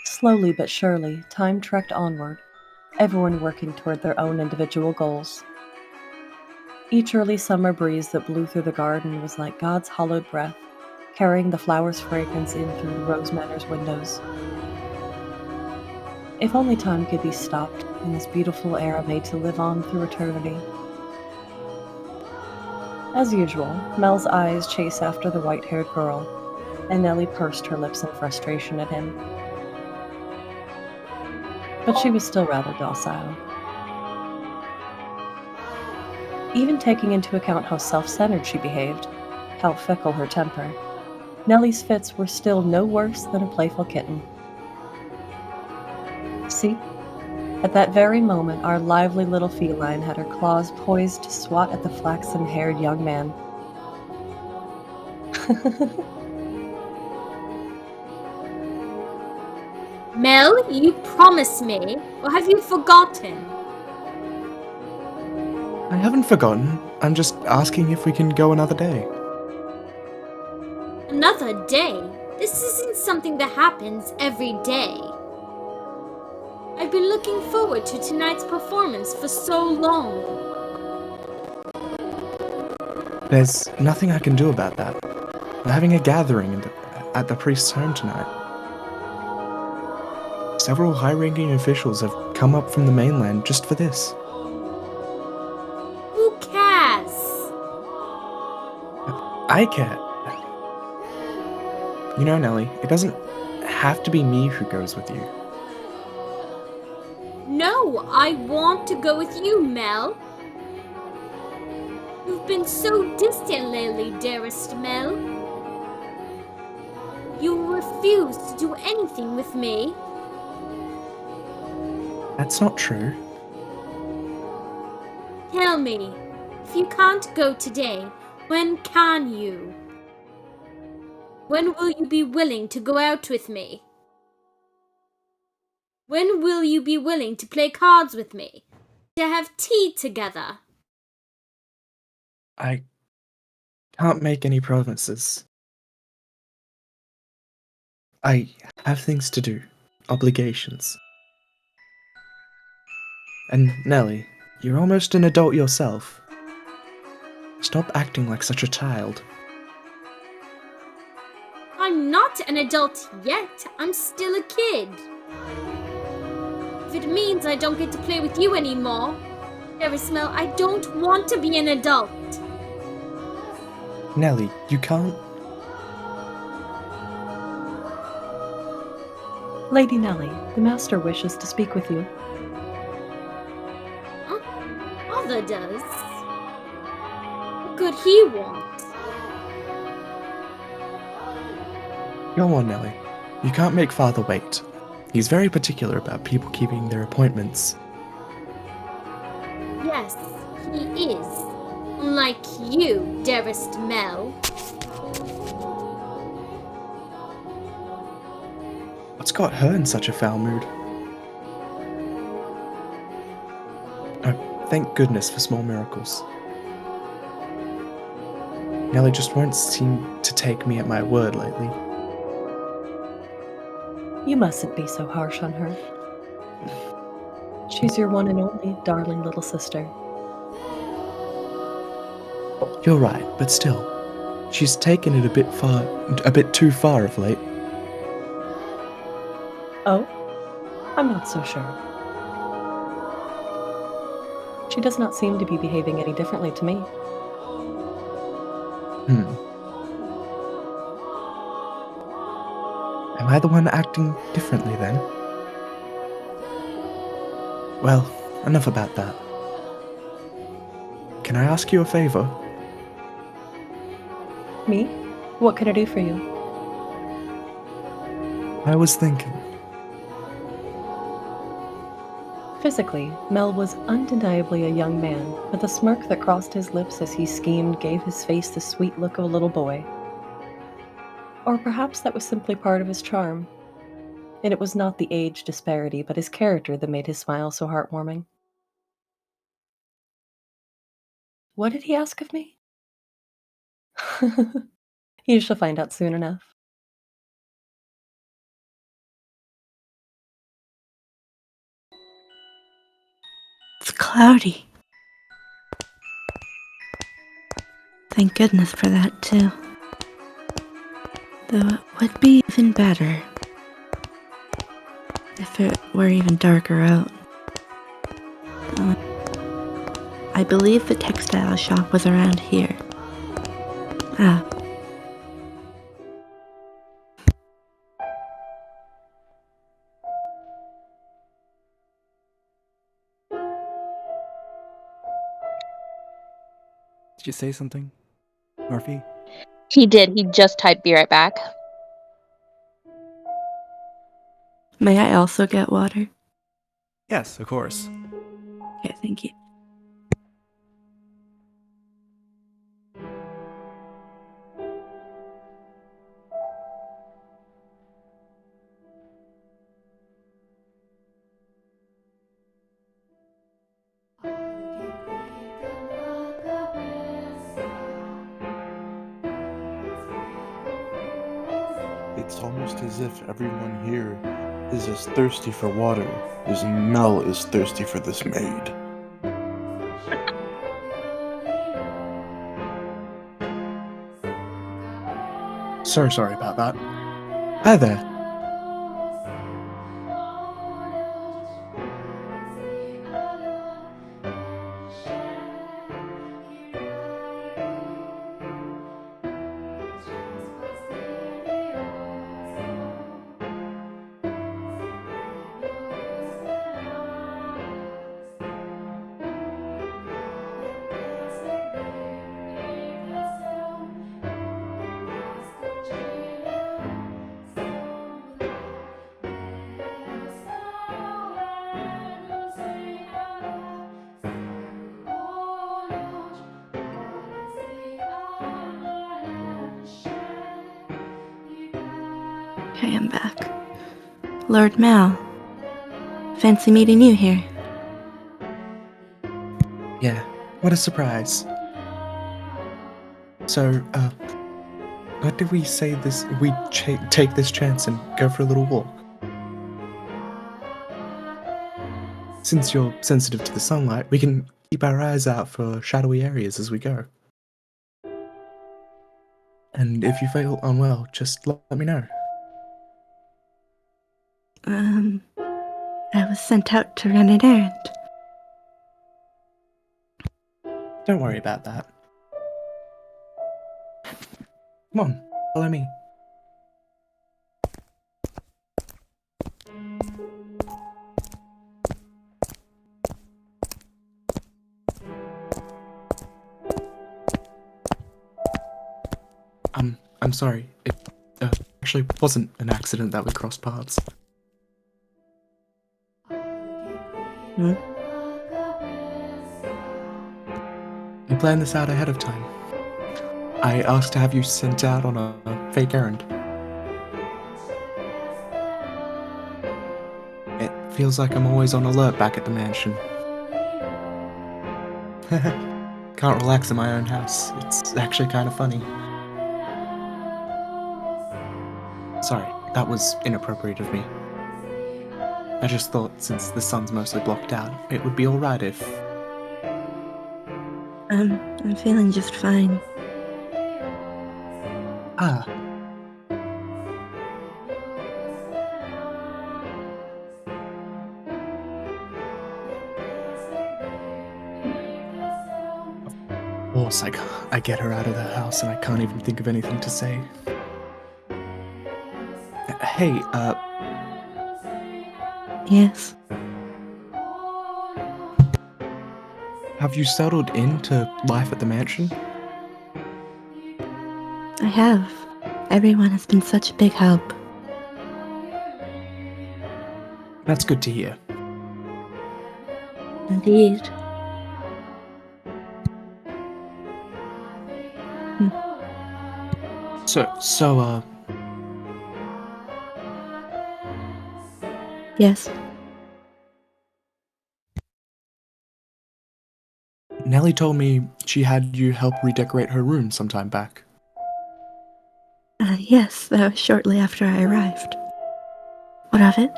S5: Slowly but surely, time trekked onward, everyone working toward their own individual goals. Each early summer breeze that blew through the garden was like God's hallowed breath, carrying the flowers' fragrance in through the Rose Manor's windows. If only time could be stopped and this beautiful era made to live on through eternity. As usual, Mell's eyes chased after the white-haired girl, and Nellie pursed her lips in frustration at him. But she was still rather docile. Even taking into account how self-centered she behaved, how fickle her temper, Nellie's fits were still no worse than a playful kitten. See? At that very moment, our lively little feline had her claws poised to swat at the flaxen-haired young man.
S6: Mell, you promised me, or have you forgotten?
S2: I haven't forgotten. I'm just asking if we can go another day.
S6: Another day? This isn't something that happens every day. I've been looking forward to tonight's performance for so long.
S2: There's nothing I can do about that. We're having a gathering at the priest's home tonight. Several high-ranking officials have come up from the mainland just for this.
S6: Who cares?
S2: I care. You know, Nellie, it doesn't have to be me who goes with you.
S6: No, I want to go with you, Mell. You've been so distant lately, dearest Mell. You refuse to do anything with me.
S2: That's not true.
S6: Tell me, if you can't go today, when can you? When will you be willing to go out with me? When will you be willing to play cards with me? To have tea together?
S2: I can't make any promises. I have things to do, obligations. And Nellie, you're almost an adult yourself. Stop acting like such a child.
S6: I'm not an adult yet. I'm still a kid. If it means I don't get to play with you anymore, Mell, I don't want to be an adult.
S2: Nellie, you can't.
S5: Lady Nellie, the Master wishes to speak with you.
S6: Father does. What could he want?
S2: Go on, Nellie. You can't make Father wait. He's very particular about people keeping their appointments.
S6: Yes, he is. Unlike you, dearest Mell.
S2: What's got her in such a foul mood? Oh, thank goodness for small miracles. Nellie just won't seem to take me at my word lately.
S5: You mustn't be so harsh on her. She's your one and only darling little sister.
S2: You're right, but still, she's taken it a bit too far of late.
S5: Oh? I'm not so sure. She does not seem to be behaving any differently to me.
S2: Am I the one acting differently then? Well, enough about that. Can I ask you a favor?
S5: Me? What can I do for you?
S2: I was thinking.
S5: Physically, Mell was undeniably a young man, but the smirk that crossed his lips as he schemed gave his face the sweet look of a little boy. Or perhaps that was simply part of his charm, and it was not the age disparity, but his character that made his smile so heartwarming. What did he ask of me? You shall find out soon enough.
S7: It's cloudy. Thank goodness for that, too. Though it would be even better if it were even darker out. I believe the textile shop was around here. Ah.
S1: Did you say something, Narfi?
S8: He did. He just typed "be right back."
S7: May I also get water?
S1: Yes, of course.
S7: Okay, thank you.
S3: It's almost as if everyone here is as thirsty for water as Mell is thirsty for this maid.
S2: So sorry about that. Hi there.
S7: Okay, I'm back. Lord Mell. Fancy meeting you here.
S2: Yeah, what a surprise. So, what did we say this? We take this chance and go for a little walk? Since you're sensitive to the sunlight, we can keep our eyes out for shadowy areas as we go. And if you feel unwell, just let me know.
S7: I was sent out to run an errand.
S2: Don't worry about that. Come on, follow me. I'm sorry. It actually wasn't an accident that we crossed paths.
S7: Hmm?
S2: I planned this out ahead of time. I asked to have you sent out on a fake errand. It feels like I'm always on alert back at the mansion. Can't relax in my own house. It's actually kind of funny. Sorry, that was inappropriate of me. I just thought since the sun's mostly blocked out, it would be alright if...
S7: I'm feeling just fine.
S2: Ah. Of course, I get her out of the house and I can't even think of anything to say. Hey,
S7: Yes?
S2: have you settled into life at the mansion?
S7: I have. Everyone has been such a big help.
S2: That's good to hear.
S7: Indeed.
S2: So,
S7: Yes?
S2: Nellie told me she had you help redecorate her room sometime back.
S7: Yes, that was shortly after I arrived. What of it?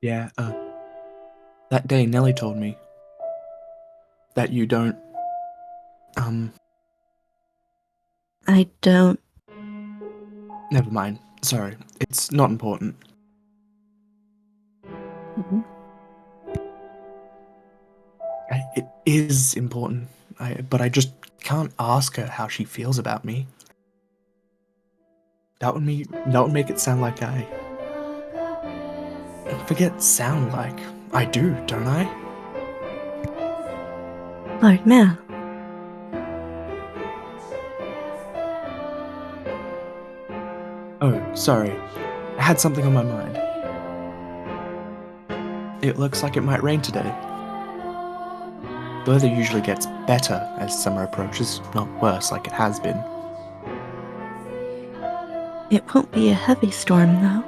S2: Yeah, that day Nellie told me that you don't,
S7: I don't...
S2: never mind. Sorry, it's not important.
S7: Mhm.
S2: It is important, but I just can't ask her how she feels about me. That would make it sound like I... Forget sound like. I do, don't I?
S7: Lord Mell.
S2: Oh, sorry. I had something on my mind. It looks like it might rain today. The weather usually gets better as summer approaches, not worse like it has been.
S7: It won't be a heavy storm, though.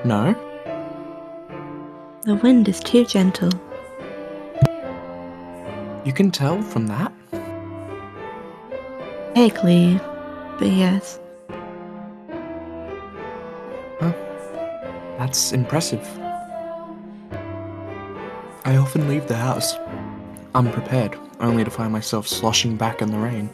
S2: No?
S7: The wind is too gentle.
S2: You can tell from that?
S7: Vaguely, but yes.
S2: Huh. That's impressive. I often leave the house unprepared, only to find myself sloshing back in the rain.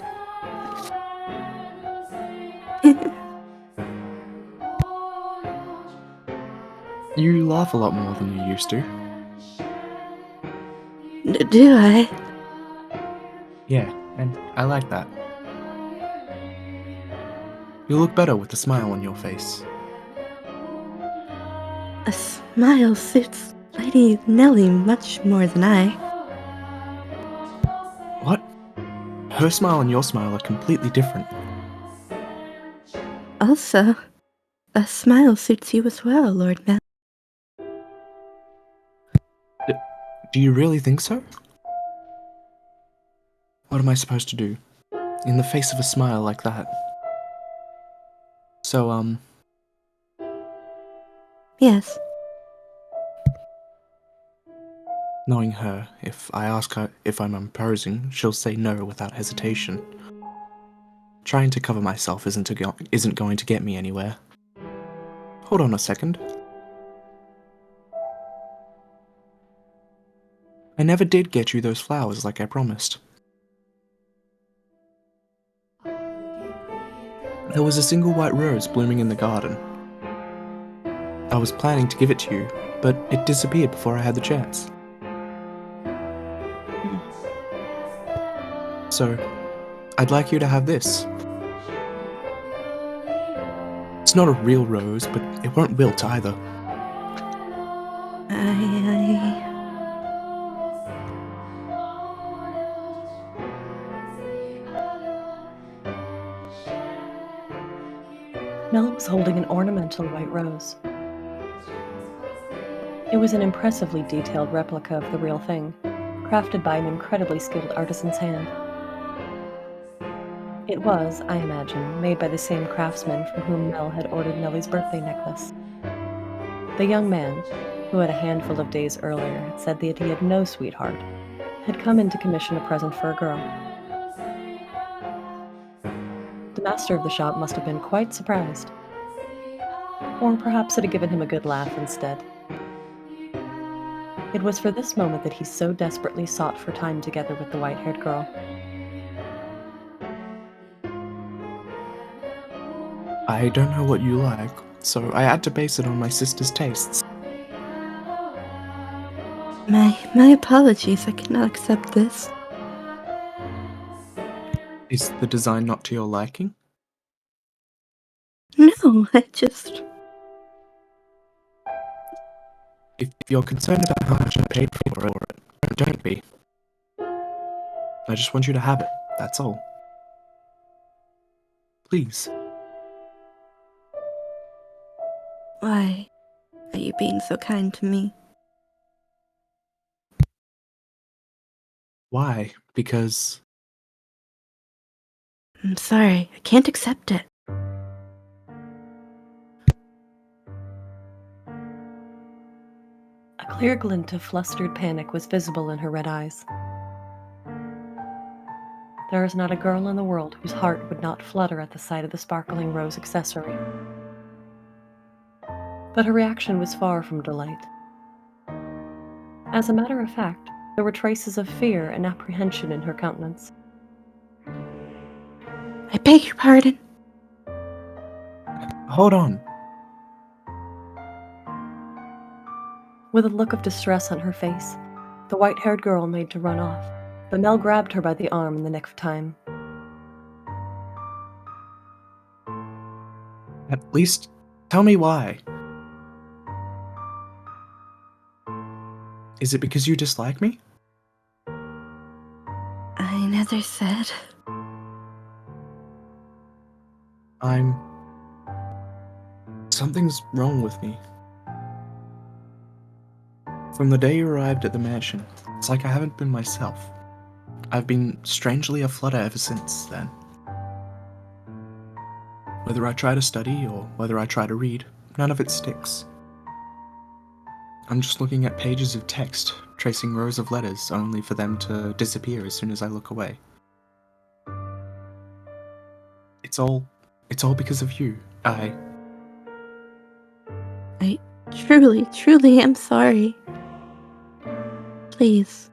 S2: You laugh a lot more than you used to.
S7: Do I?
S2: Yeah, and I like that. You look better with a smile on your face.
S7: A smile suits Lady Nellie much more than I.
S2: What? Her smile and your smile are completely different.
S7: Also, a smile suits you as well, Lord Mell.
S2: Do you really think so? What am I supposed to do? In the face of a smile like that? So,
S7: Yes.
S2: knowing her, if I ask her if I'm imposing, she'll say no without hesitation. Trying to cover myself isn't going to get me anywhere. Hold on a second. I never did get you those flowers like I promised. There was a single white rose blooming in the garden. I was planning to give it to you, but it disappeared before I had the chance. So, I'd like you to have this. It's not a real rose, but it won't wilt either.
S5: Mell was holding an ornamental white rose. It was an impressively detailed replica of the real thing, crafted by an incredibly skilled artisan's hand. It was, I imagine, made by the same craftsman from whom Mell had ordered Nellie's birthday necklace. The young man, who had a handful of days earlier had said that he had no sweetheart, had come in to commission a present for a girl. The master of the shop must have been quite surprised. Or perhaps it had given him a good laugh instead. It was for this moment that he so desperately sought for time together with the white-haired girl.
S2: I don't know what you like, so I had to base it on my sister's tastes.
S7: My apologies, I cannot accept this.
S2: Is the design not to your liking?
S7: No, I just...
S2: If you're concerned about how much I paid for it, don't be. I just want you to have it, that's all. Please.
S7: Why are you being so kind to me?
S2: Why? Because
S7: I'm sorry, I can't accept it.
S5: A clear glint of flustered panic was visible in her red eyes. There is not a girl in the world whose heart would not flutter at the sight of the sparkling rose accessory. But her reaction was far from delight. As a matter of fact, there were traces of fear and apprehension in her countenance.
S7: I beg your pardon.
S2: hold on.
S5: With a look of distress on her face, the white-haired girl made to run off, but Mell grabbed her by the arm in the nick of time.
S2: At least tell me why. Is it because you dislike me?
S7: I never said.
S2: Something's wrong with me. From the day you arrived at the mansion, it's like I haven't been myself. I've been strangely aflutter ever since then. Whether I try to study or whether I try to read, none of it sticks. I'm just looking at pages of text, tracing rows of letters, only for them to disappear as soon as I look away. It's all because of you. I
S7: truly am sorry. Please,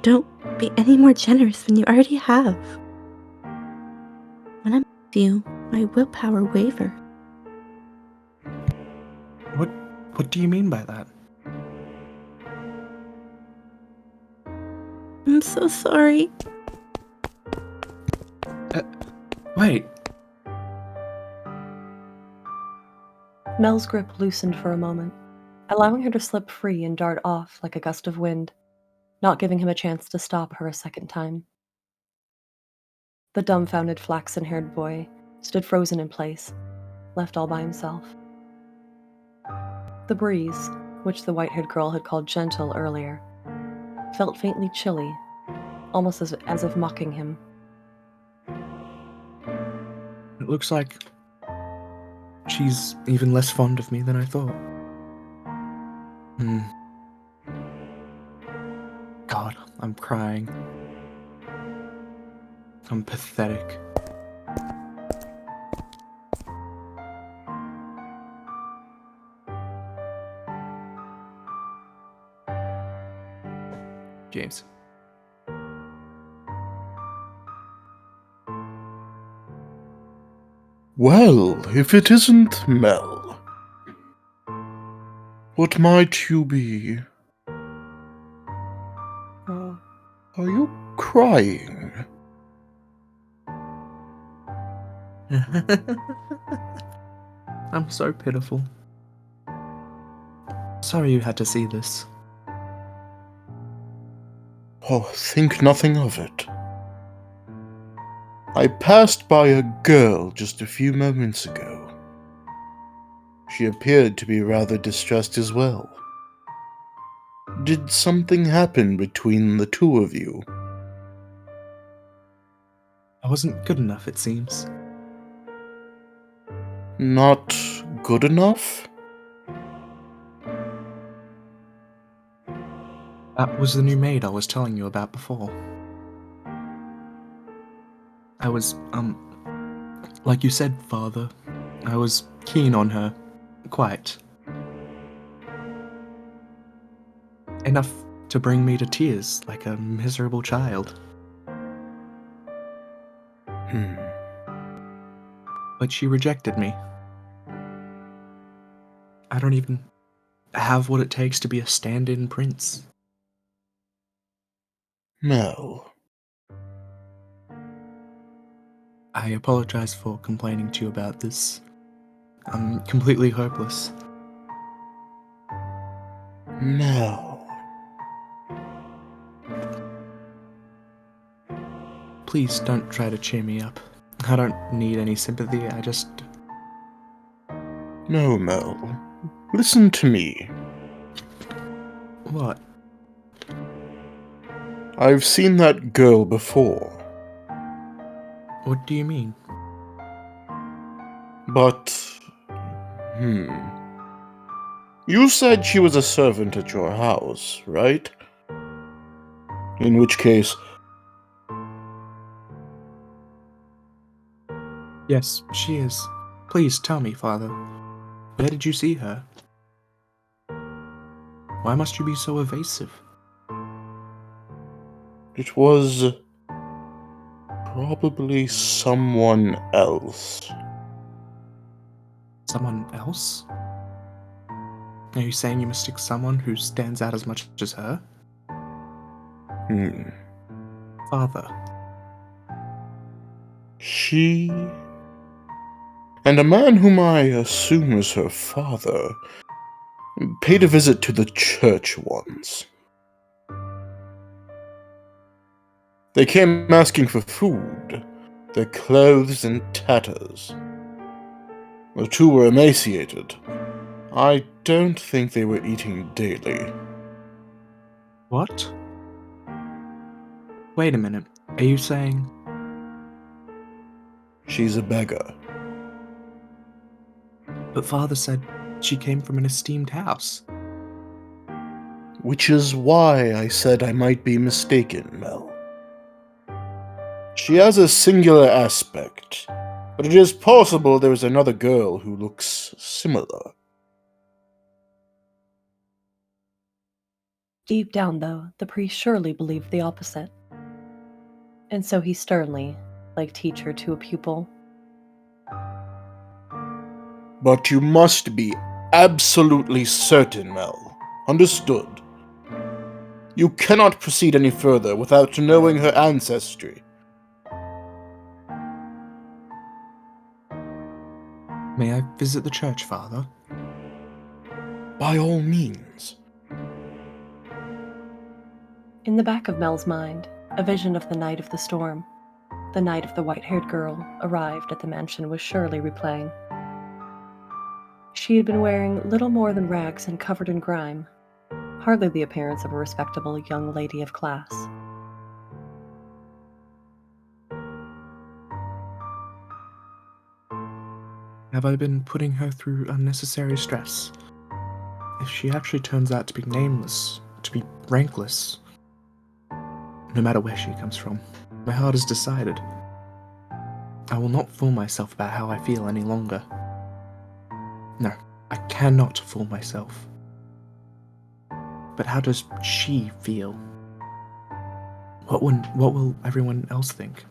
S7: don't be any more generous than you already have. When I'm with you, my willpower wavers.
S2: What do you mean by that?
S7: I'm so sorry.
S2: Wait.
S5: Mell's grip loosened for a moment, allowing her to slip free and dart off like a gust of wind, not giving him a chance to stop her a second time. The dumbfounded flaxen-haired boy stood frozen in place, left all by himself. The breeze, which the white-haired girl had called gentle earlier, felt faintly chilly, almost as if mocking him.
S2: It looks like she's even less fond of me than I thought. God, I'm crying. I'm pathetic.
S1: James.
S3: Well, if it isn't Mell, what might you be? Are you crying?
S2: I'm so pitiful. Sorry you had to see this.
S3: Oh, think nothing of it. I passed by a girl just a few moments ago. She appeared to be rather distressed as well. Did something happen between the two of you?
S2: I wasn't good enough, it seems.
S3: Not good enough?
S2: That was the new maid I was telling you about before. I was, like you said, Father, I was keen on her. Quite. Enough to bring me to tears, like a miserable child. But she rejected me. I don't even have what it takes to be a stand-in prince.
S3: Mell.
S2: I apologize for complaining to you about this. I'm completely hopeless.
S3: Mell.
S2: Please don't try to cheer me up. I don't need any sympathy, I just...
S3: No, Mell. Listen to me.
S2: What?
S3: I've seen that girl before.
S2: What do you mean?
S3: But... You said she was a servant at your house, right? In which case...
S2: Yes, she is. Please tell me, Father. Where did you see her? Why must you be so evasive?
S3: It was... probably someone else.
S2: Someone else? Are you saying you mistake someone who stands out as much as her? Father.
S3: She... and a man whom I assume is her father paid a visit to the church once. They came asking for food, their clothes in tatters. The two were emaciated. I don't think they were eating daily.
S2: What? Wait a minute. Are you saying...
S3: She's a beggar.
S2: But Father said she came from an esteemed house.
S3: Which is why I said I might be mistaken, Mell. She has a singular aspect, but it is possible there is another girl who looks similar.
S5: Deep down, though, the priest surely believed the opposite. And so he sternly, like teacher to a pupil.
S3: But you must be absolutely certain, Mell. Understood? You cannot proceed any further without knowing her ancestry.
S2: May I visit the church, Father?
S3: By all means.
S5: In the back of Mell's mind, a vision of the night of the storm, the night of the white-haired girl, arrived at the mansion was surely replaying. She had been wearing little more than rags and covered in grime, hardly the appearance of a respectable young lady of class.
S2: Have I been putting her through unnecessary stress? If she actually turns out to be nameless, to be rankless, no matter where she comes from, my heart has decided. I will not fool myself about how I feel any longer. No, I cannot fool myself. But how does she feel? What will everyone else think?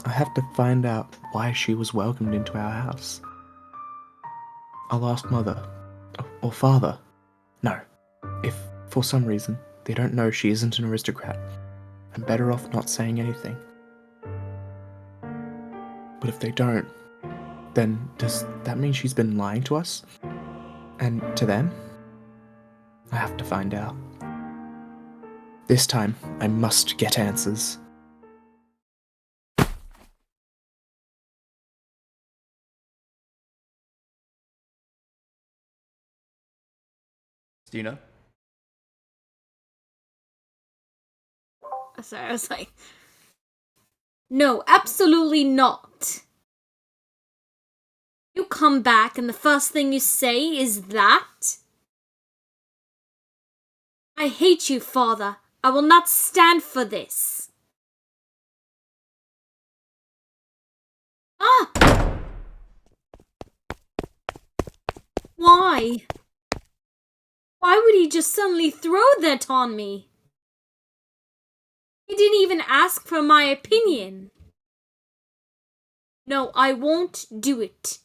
S2: I have to find out why she was welcomed into our house. I'll ask Mother. Or Father. No. If, for some reason, they don't know she isn't an aristocrat, I'm better off not saying anything. But if they don't, then does that mean she's been lying to us? And to them? I have to find out. This time, I must get answers.
S1: Cristina?
S6: Sorry, I was like, no, absolutely not. You come back and the first thing you say is that? I hate you, Father. I will not stand for this. Ah! Why? Why would he just suddenly throw that on me? He didn't even ask for my opinion. No, I won't do it.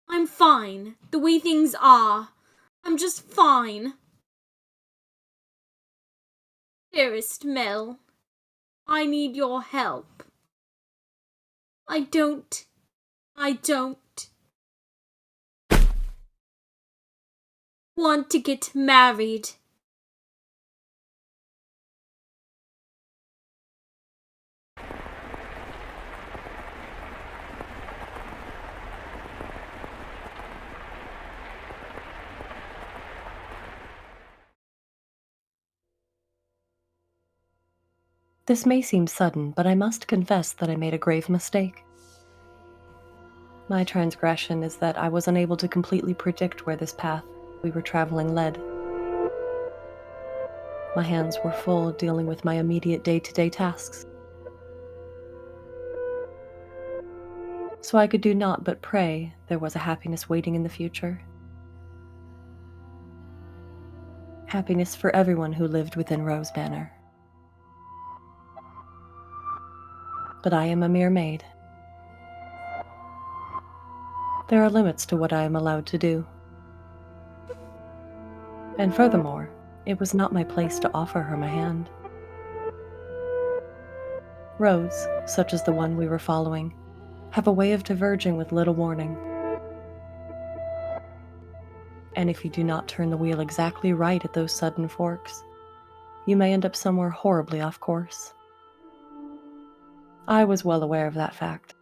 S6: I'm fine, the way things are. I'm just fine. Dearest Mell, I need your help. I don't want to get married.
S5: This may seem sudden, but I must confess that I made a grave mistake. My transgression is that I was unable to completely predict where this path we were traveling led. My hands were full dealing with my immediate day-to-day tasks. So I could do naught but pray there was a happiness waiting in the future. Happiness for everyone who lived within Rose Manor. But I am a mere maid. There are limits to what I am allowed to do. And furthermore, it was not my place to offer her my hand. Roads, such as the one we were following, have a way of diverging with little warning. And if you do not turn the wheel exactly right at those sudden forks, you may end up somewhere horribly off course. I was well aware of that fact.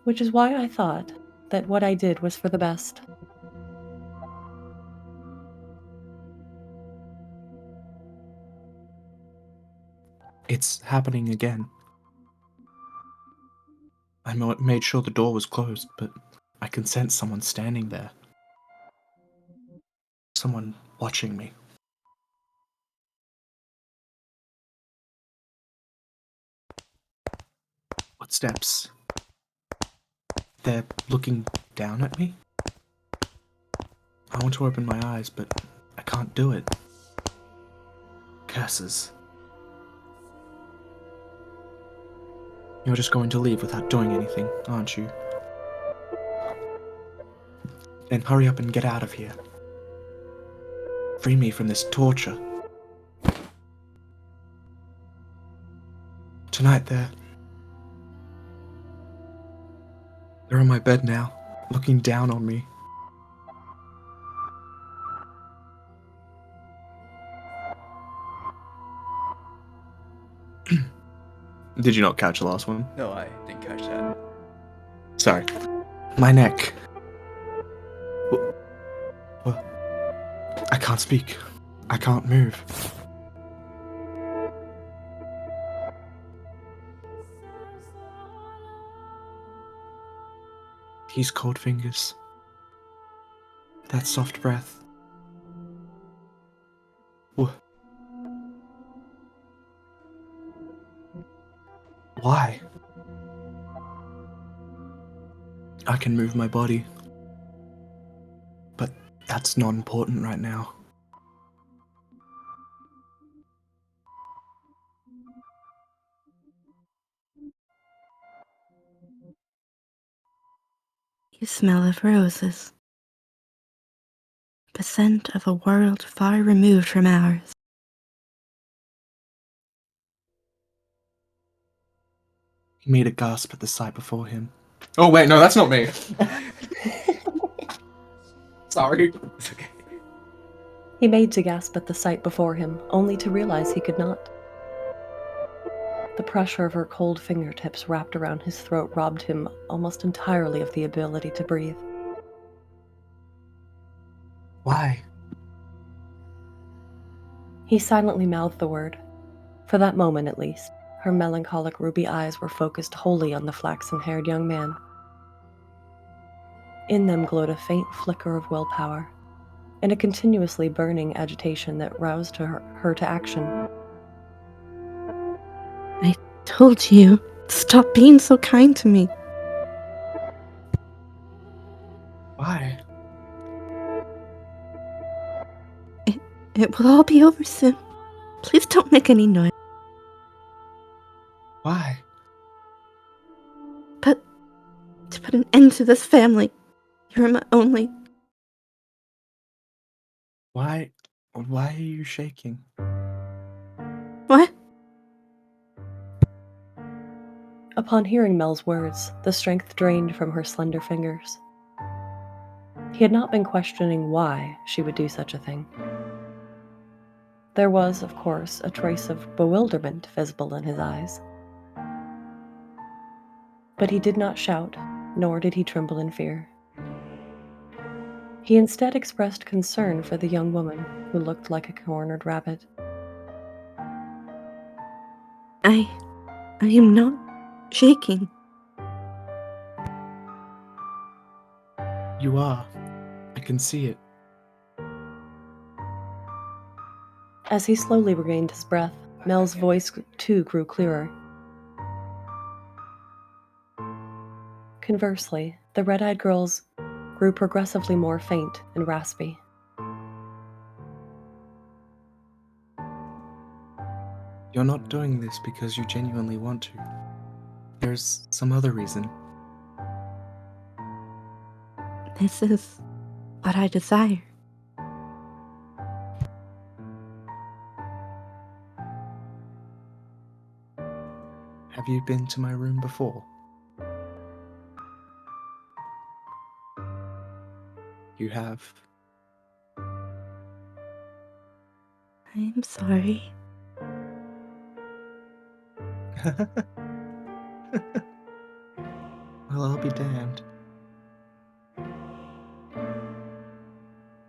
S5: Which is why I thought that what I did was for the best.
S2: It's happening again. I made sure the door was closed, but I can sense someone standing there. Someone watching me. Footsteps. They're looking down at me? I want to open my eyes, but I can't do it. Curses. You're just going to leave without doing anything, aren't you? Then hurry up and get out of here. Free me from this torture. Tonight they're on my bed now, looking down on me. Did you not catch the last one?
S1: No, I didn't catch that.
S2: Sorry. My neck. I can't speak. I can't move. These cold fingers. That soft breath. Why? I can move my body. But that's not important right now.
S7: You smell of roses. The scent of a world far removed from ours.
S2: He made a gasp at the sight before him. Oh wait, no, that's not me. Sorry.
S1: It's okay.
S5: He made to gasp at the sight before him, only to realize he could not. The pressure of her cold fingertips wrapped around his throat robbed him almost entirely of the ability to breathe.
S2: Why?
S5: He silently mouthed the word. For that moment, at least, her melancholic ruby eyes were focused wholly on the flaxen-haired young man. In them glowed a faint flicker of willpower, and a continuously burning agitation that roused her to action.
S7: I told you, stop being so kind to me.
S2: Why?
S7: It will all be over soon. Please don't make any noise.
S2: Why?
S7: To put an end to this family, you're my only.
S2: Why are you shaking?
S7: What?
S5: Upon hearing Mell's words, the strength drained from her slender fingers. He had not been questioning why she would do such a thing. There was, of course, a trace of bewilderment visible in his eyes. But he did not shout, nor did he tremble in fear. He instead expressed concern for the young woman who looked like a cornered rabbit.
S7: I am not shaking.
S2: You are. I can see it.
S5: As he slowly regained his breath, Mell's voice too grew clearer. Conversely, the red-eyed girl's grew progressively more faint and raspy.
S2: You're not doing this because you genuinely want to. There's some other reason.
S7: This is what I desire.
S2: Have you been to my room before? You have.
S7: I'm sorry.
S2: Well, I'll be damned.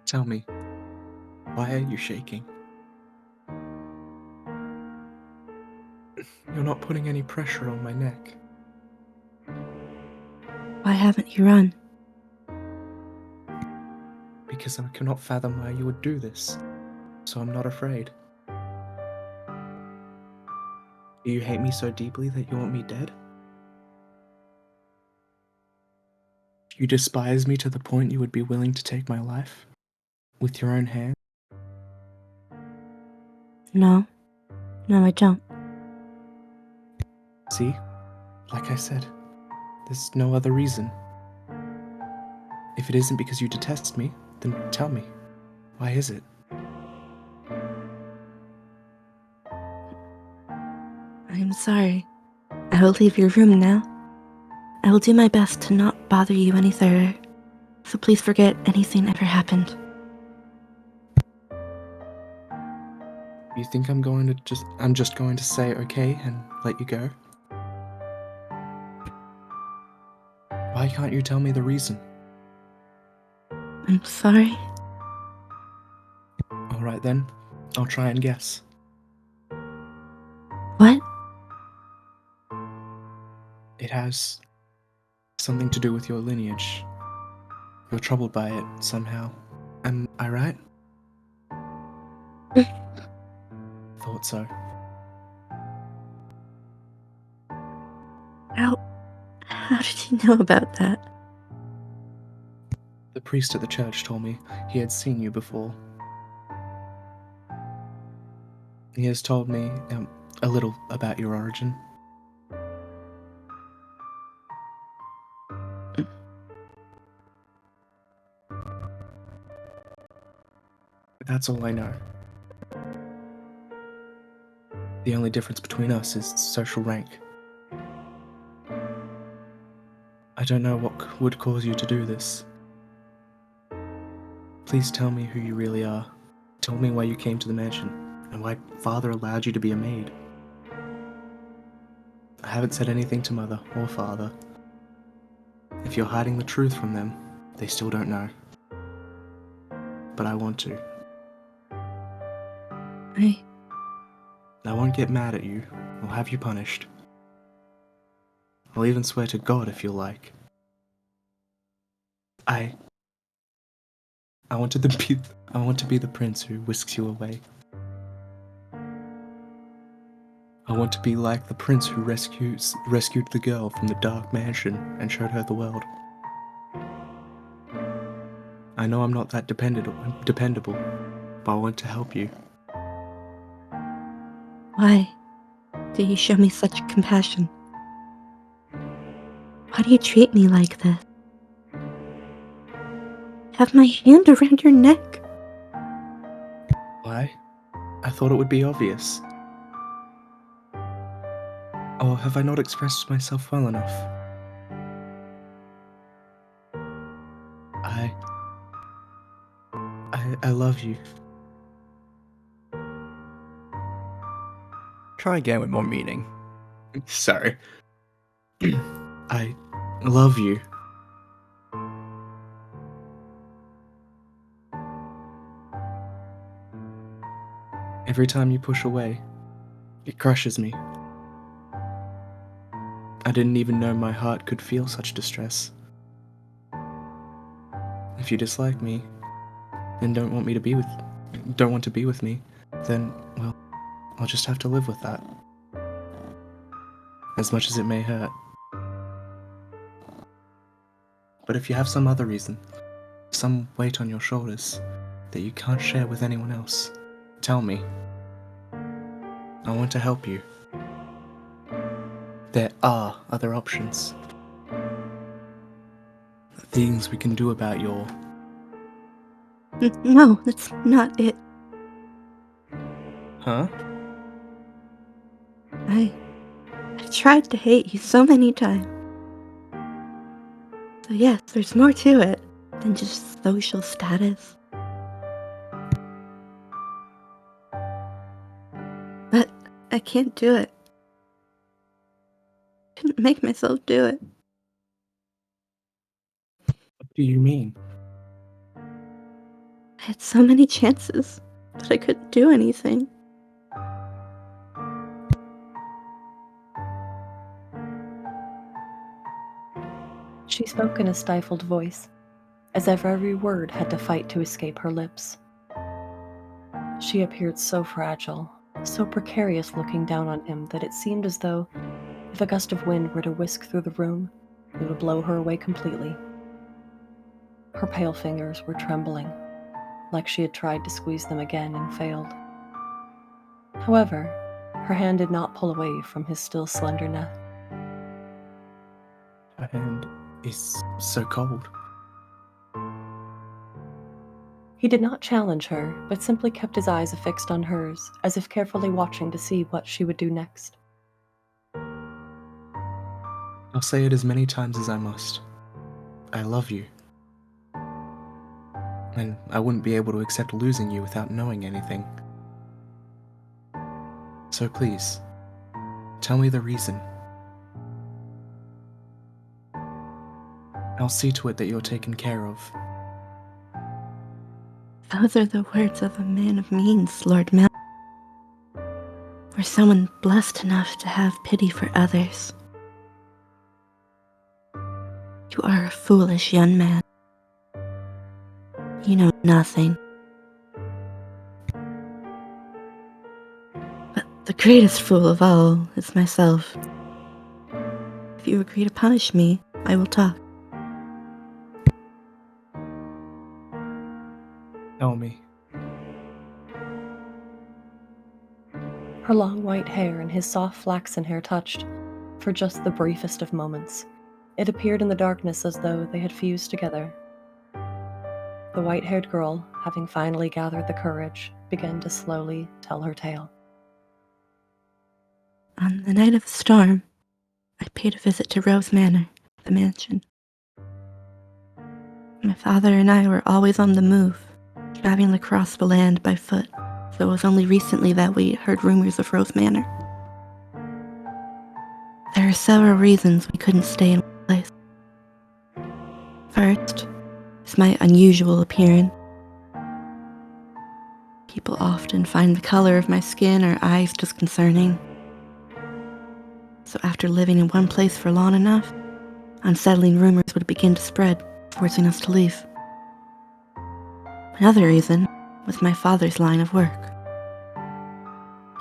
S2: Tell me, why are you shaking? You're not putting any pressure on my neck.
S7: Why haven't you run?
S2: Because I cannot fathom why you would do this, so I'm not afraid. Do you hate me so deeply that you want me dead? Do you despise me to the point you would be willing to take my life? With your own hand?
S7: No, I don't.
S2: See? Like I said, there's no other reason. If it isn't because you detest me, then tell me. Why is it?
S7: I'm sorry. I will leave your room now. I will do my best to not bother you any further. So please forget anything ever happened.
S2: You think I'm just going to say okay and let you go? Why can't you tell me the reason?
S7: I'm sorry.
S2: Alright then, I'll try and guess.
S7: What?
S2: It has something to do with your lineage. You're troubled by it somehow. Am I right? Thought so.
S7: How did you know about that?
S2: The priest at the church told me he had seen you before. He has told me a little about your origin. That's all I know. The only difference between us is social rank. I don't know what would cause you to do this. Please tell me who you really are. Tell me why you came to the mansion, and why Father allowed you to be a maid. I haven't said anything to Mother or Father. If you're hiding the truth from them, they still don't know. But I want to. I won't get mad at you, or have you punished. I'll even swear to God if you like. I want to be the prince who whisks you away. I want to be like the prince who rescued the girl from the dark mansion and showed her the world. I know I'm not that dependable, but I want to help you.
S7: Why do you show me such compassion? Why do you treat me like this? Have my hand around your neck.
S2: Why? I thought it would be obvious. Or have I not expressed myself well enough? I love you.
S1: Try again with more meaning.
S2: Sorry. I love you. Every time you push away, it crushes me. I didn't even know my heart could feel such distress. If you dislike me and don't want to be with me, then, well, I'll just have to live with that. As much as it may hurt. But if you have some other reason, some weight on your shoulders that you can't share with anyone else, tell me. I want to help you. There are other options. Things we can do about your...
S7: No, that's not it.
S2: Huh?
S7: I've tried to hate you so many times. So yes, there's more to it than just social status. But I can't do it. Couldn't make myself do it.
S2: What do you mean?
S7: I had so many chances, but I couldn't do anything.
S5: She spoke in a stifled voice, as if every word had to fight to escape her lips. She appeared so fragile, so precarious looking down on him that it seemed as though, if a gust of wind were to whisk through the room, it would blow her away completely. Her pale fingers were trembling, like she had tried to squeeze them again and failed. However, her hand did not pull away from his still slender neck.
S2: Her hand is so cold.
S5: He did not challenge her, but simply kept his eyes affixed on hers, as if carefully watching to see what she would do next.
S2: I'll say it as many times as I must. I love you. And I wouldn't be able to accept losing you without knowing anything. So please, tell me the reason. I'll see to it that you're taken care of.
S7: Those are the words of a man of means, Lord Mell. Or someone blessed enough to have pity for others. You are a foolish young man. You know nothing. But the greatest fool of all is myself. If you agree to punish me, I will talk.
S2: Tell me.
S5: Her long white hair and his soft flaxen hair touched, for just the briefest of moments. It appeared in the darkness as though they had fused together. The white-haired girl, having finally gathered the courage, began to slowly tell her tale.
S7: On the night of the storm, I paid a visit to Rose Manor, the mansion. My father and I were always on the move, traveling across the land by foot, so it was only recently that we heard rumors of Rose Manor. There are several reasons we couldn't stay in one place. First is my unusual appearance. People often find the color of my skin or eyes disconcerting. So after living in one place for long enough, unsettling rumors would begin to spread, forcing us to leave. Another reason was my father's line of work.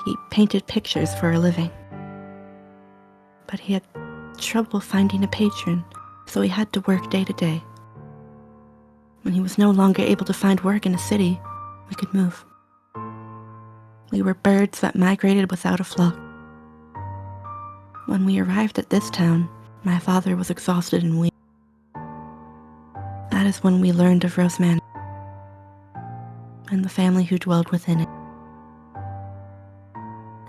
S7: He painted pictures for a living. But he had trouble finding a patron, so he had to work day to day. When he was no longer able to find work in a city, we could move. We were birds that migrated without a flock. When we arrived at this town, my father was exhausted and weak. That is when we learned of Rose Manor and the family who dwelled within it.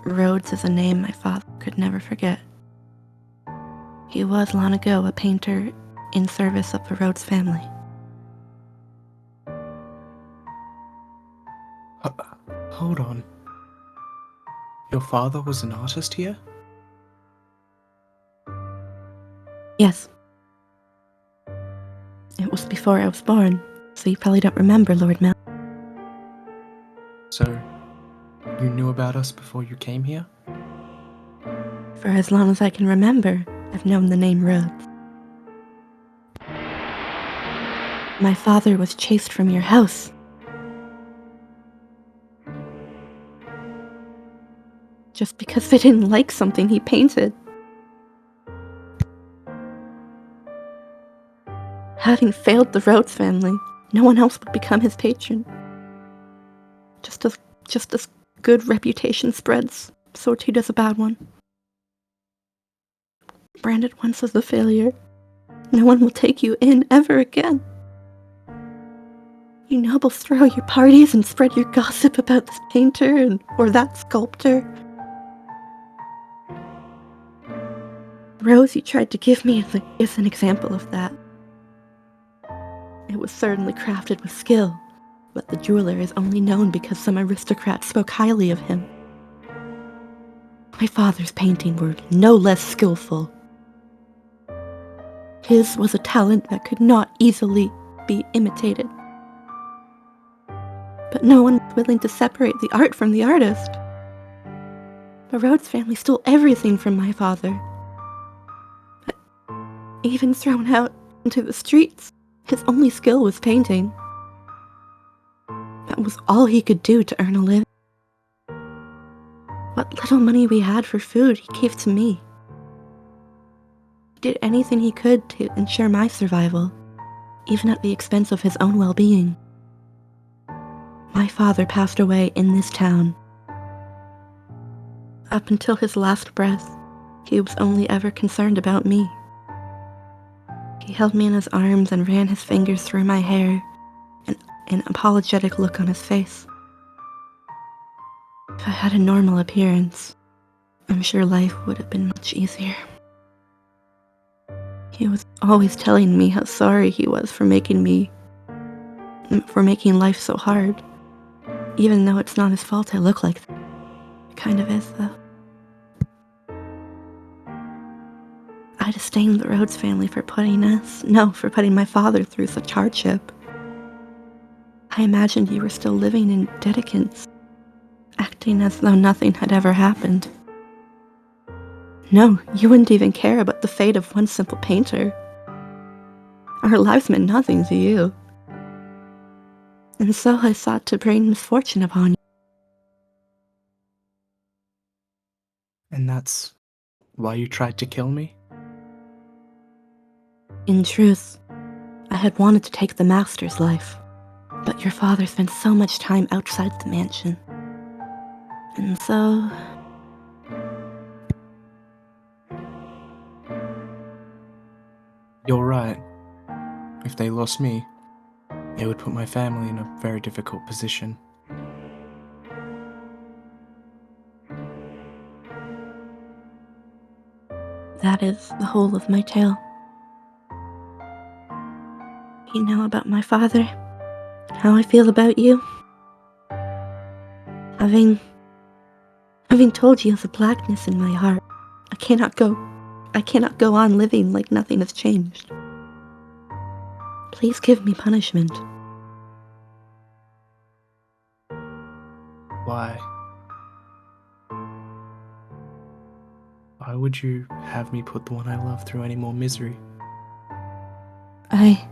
S7: Rhodes is a name my father could never forget. He was long ago a painter in service of the Rhodes family.
S2: Hold on. Your father was an artist here?
S7: Yes. It was before I was born, so you probably don't remember, Lord Mell.
S2: So, you knew about us before you came here?
S7: For as long as I can remember, I've known the name Rhodes. My father was chased from your house. Just because they didn't like something he painted. Having failed the Rhodes family, no one else would become his patron. Just as good reputation spreads, so too does a bad one. Branded once as a failure, no one will take you in ever again. You nobles throw your parties and spread your gossip about this painter or that sculptor. Rose you tried to give me is an example of that. It was certainly crafted with skill, but the jeweler is only known because some aristocrats spoke highly of him. My father's painting were no less skillful. His was a talent that could not easily be imitated. But no one was willing to separate the art from the artist. The Rhodes family stole everything from my father. But even thrown out into the streets, his only skill was painting. That was all he could do to earn a living. What little money we had for food, he gave to me. He did anything he could to ensure my survival, even at the expense of his own well-being. My father passed away in this town. Up until his last breath, he was only ever concerned about me. He held me in his arms and ran his fingers through my hair, an apologetic look on his face. If I had a normal appearance, I'm sure life would have been much easier. He was always telling me how sorry he was for making life so hard. Even though it's not his fault I look like that. It kind of is, though. I disdained the Rhodes family for putting my father through such hardship. I imagined you were still living in Dedicance, acting as though nothing had ever happened. No, you wouldn't even care about the fate of one simple painter. Our lives meant nothing to you. And so I sought to bring misfortune upon you.
S2: And that's why you tried to kill me?
S7: In truth, I had wanted to take the Master's life, but your father spent so much time outside the mansion. And so...
S2: You're right. If they lost me, it would put my family in a very difficult position.
S7: that is the whole of my tale. You know about my father, how I feel about you. Having told you of the blackness in my heart, I cannot go on living like nothing has changed. Please give me punishment.
S2: Why? Why would you have me put the one I love through any more misery?
S7: I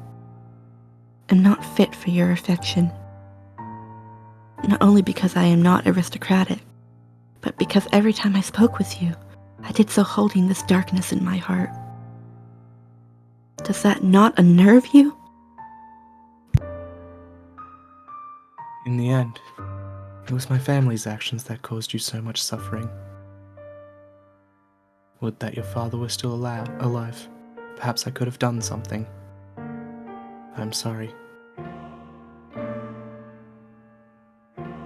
S7: am not fit for your affection. Not only because I am not aristocratic, but because every time I spoke with you, I did so holding this darkness in my heart. Does that not unnerve you?
S2: In the end, it was my family's actions that caused you so much suffering. Would that your father were still alive. Perhaps I could have done something. I'm sorry.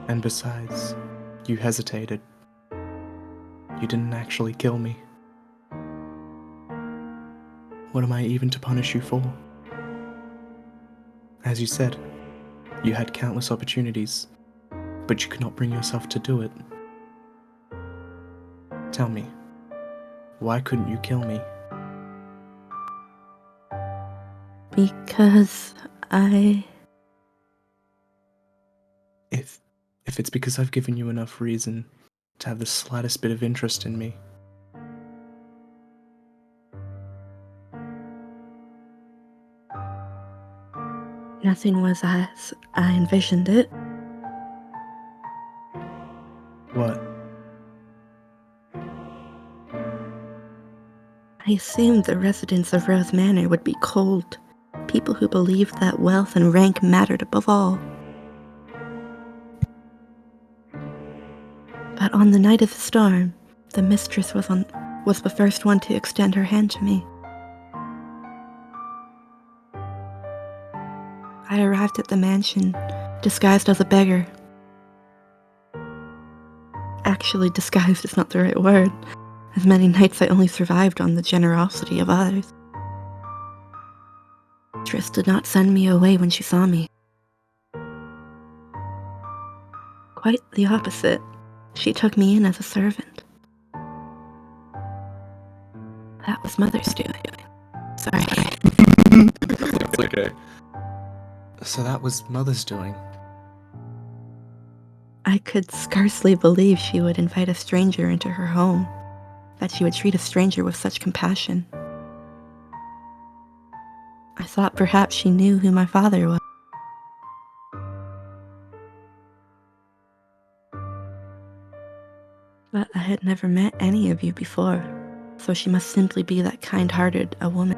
S2: And besides, you hesitated. You didn't actually kill me. What am I even to punish you for? As you said, you had countless opportunities, but you could not bring yourself to do it. Tell me, why couldn't you kill me?
S7: Because
S2: If it's because I've given you enough reason to have the slightest bit of interest in me,
S7: nothing was as I envisioned it.
S2: what?
S7: I assumed the residents of Rose Manor would be cold, people who believed that wealth and rank mattered above all. But on the night of the storm, the mistress was the first one to extend her hand to me. I arrived at the mansion, disguised as a beggar. Actually, disguised is not the right word, as many nights I only survived on the generosity of others. Triss did not send me away when she saw me. Quite the opposite. She took me in as a servant. That was Mother's doing. Sorry.
S2: It's okay. So that was Mother's doing.
S7: I could scarcely believe she would invite a stranger into her home, that she would treat a stranger with such compassion. I thought perhaps she knew who my father was. But I had never met any of you before, so she must simply be that kind-hearted a woman.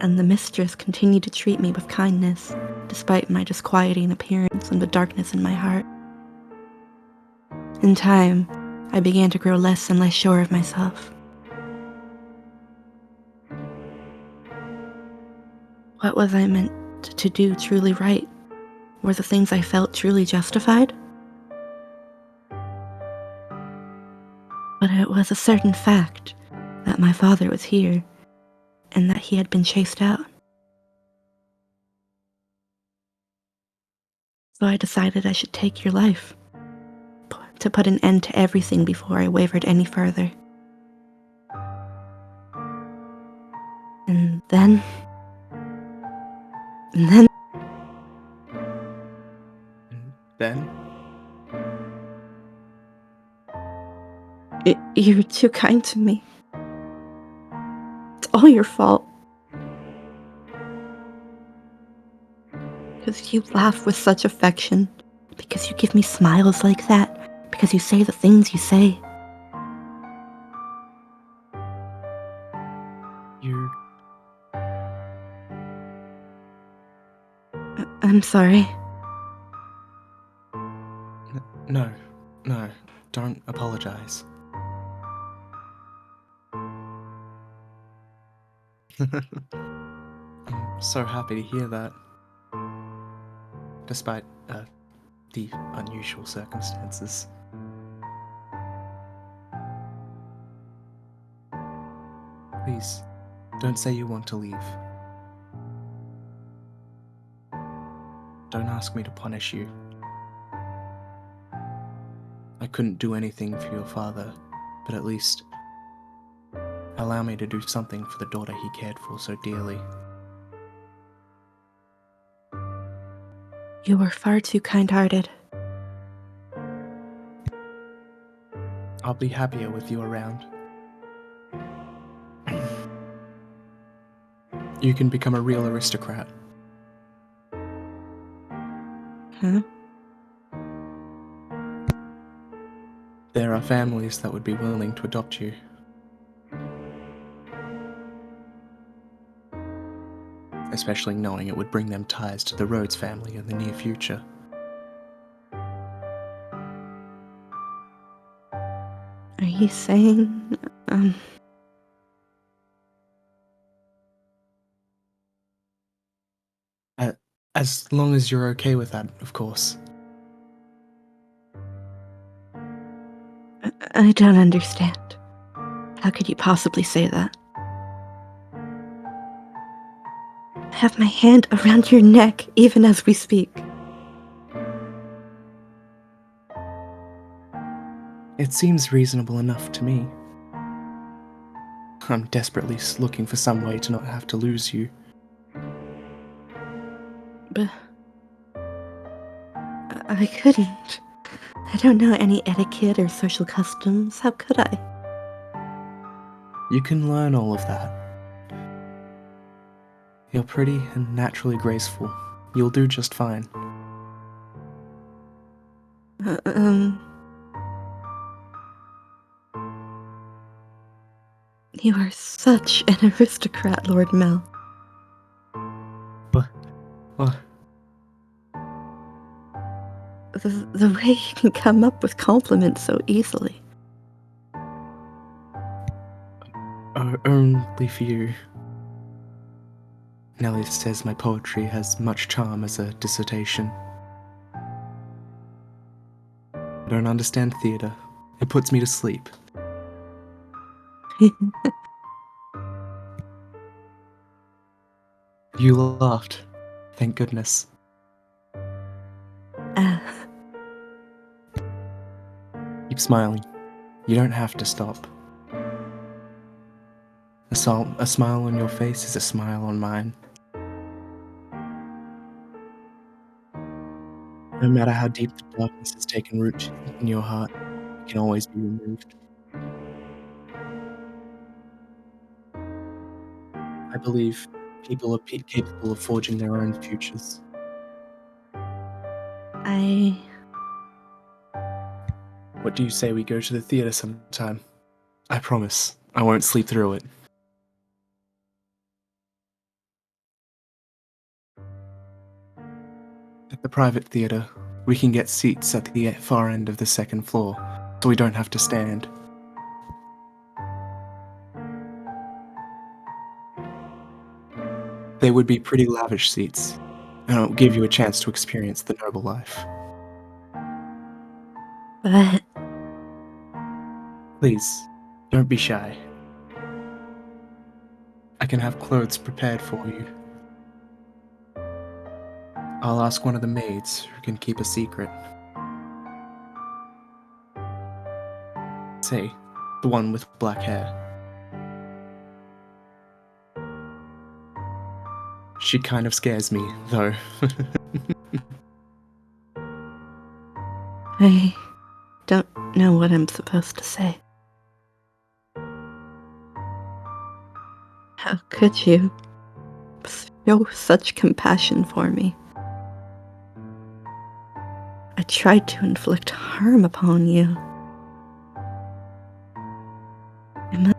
S7: And the mistress continued to treat me with kindness, despite my disquieting appearance and the darkness in my heart. In time, I began to grow less and less sure of myself. What was I meant to do truly right? Were the things I felt truly justified? But it was a certain fact that my father was here, and that he had been chased out. So I decided I should take your life, to put an end to everything before I wavered any further. And then...
S2: Then?
S7: You were too kind to me. all your fault. Because you laugh with such affection. Because you give me smiles like that. Because you say the things you say. I'm sorry.
S2: No, don't apologize. I'm so happy to hear that. Despite, the unusual circumstances. Please, don't say you want to leave. Don't ask me to punish you. I couldn't do anything for your father, but at least allow me to do something for the daughter he cared for so dearly.
S7: You were far too kind-hearted.
S2: I'll be happier with you around. You can become a real aristocrat.
S7: Huh?
S2: There are families that would be willing to adopt you. Especially knowing it would bring them ties to the Rhodes family in the near future.
S7: Are you saying,
S2: As long as you're okay with that, of course.
S7: I don't understand. How could you possibly say that? I have my hand around your neck even as we speak.
S2: It seems reasonable enough to me. I'm desperately looking for some way to not have to lose you.
S7: But I couldn't. I don't know any etiquette or social customs. How could I?
S2: You can learn all of that. You're pretty and naturally graceful. You'll do just fine.
S7: You are such an aristocrat, Lord Mell.
S2: What?
S7: The way you can come up with compliments so easily.
S2: Only for you. Nellie says my poetry has much charm as a dissertation. I don't understand theatre. It puts me to sleep. You laughed. Thank goodness. Keep smiling. You don't have to stop. A smile on your face is a smile on mine. No matter how deep the darkness has taken root in your heart, it can always be removed. I believe people are capable of forging their own futures. What do you say we go to the theatre sometime? I promise, I won't sleep through it. At the private theatre, we can get seats at the far end of the second floor, so we don't have to stand. They would be pretty lavish seats, and it'll give you a chance to experience the noble life.
S7: But...
S2: Please, don't be shy. I can have clothes prepared for you. I'll ask one of the maids who can keep a secret. Say, the one with black hair. She kind of scares me, though.
S7: I don't know what I'm supposed to say. How could you show such compassion for me? I tried to inflict harm upon you. Am I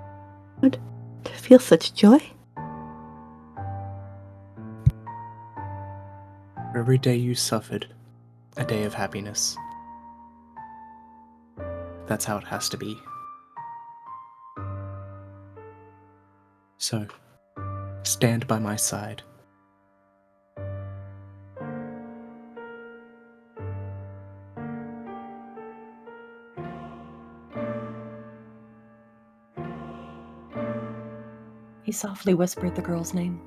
S7: allowed to feel such joy?
S2: For every day you suffered, a day of happiness. That's how it has to be. So, stand by my side.
S5: He softly whispered the girl's name.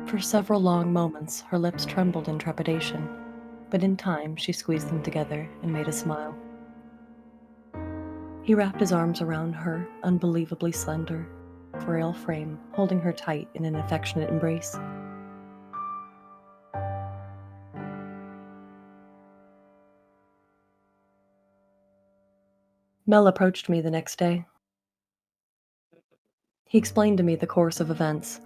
S5: For several long moments, her lips trembled in trepidation, but in time she squeezed them together and made a smile. He wrapped his arms around her unbelievably slender, frail frame, holding her tight in an affectionate embrace. Mell approached me the next day. He explained to me the course of events,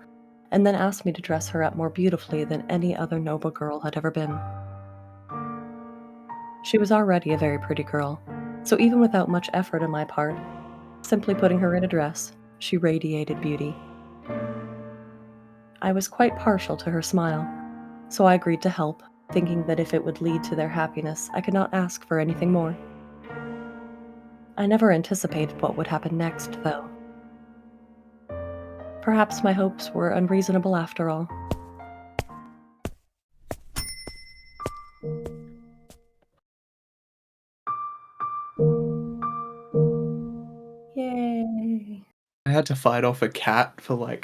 S5: and then asked me to dress her up more beautifully than any other noble girl had ever been. She was already a very pretty girl, so even without much effort on my part, simply putting her in a dress, she radiated beauty. I was quite partial to her smile, so I agreed to help, thinking that if it would lead to their happiness, I could not ask for anything more. I never anticipated what would happen next, though. Perhaps my hopes were unreasonable after all. Yay!
S2: I had to fight off a cat for like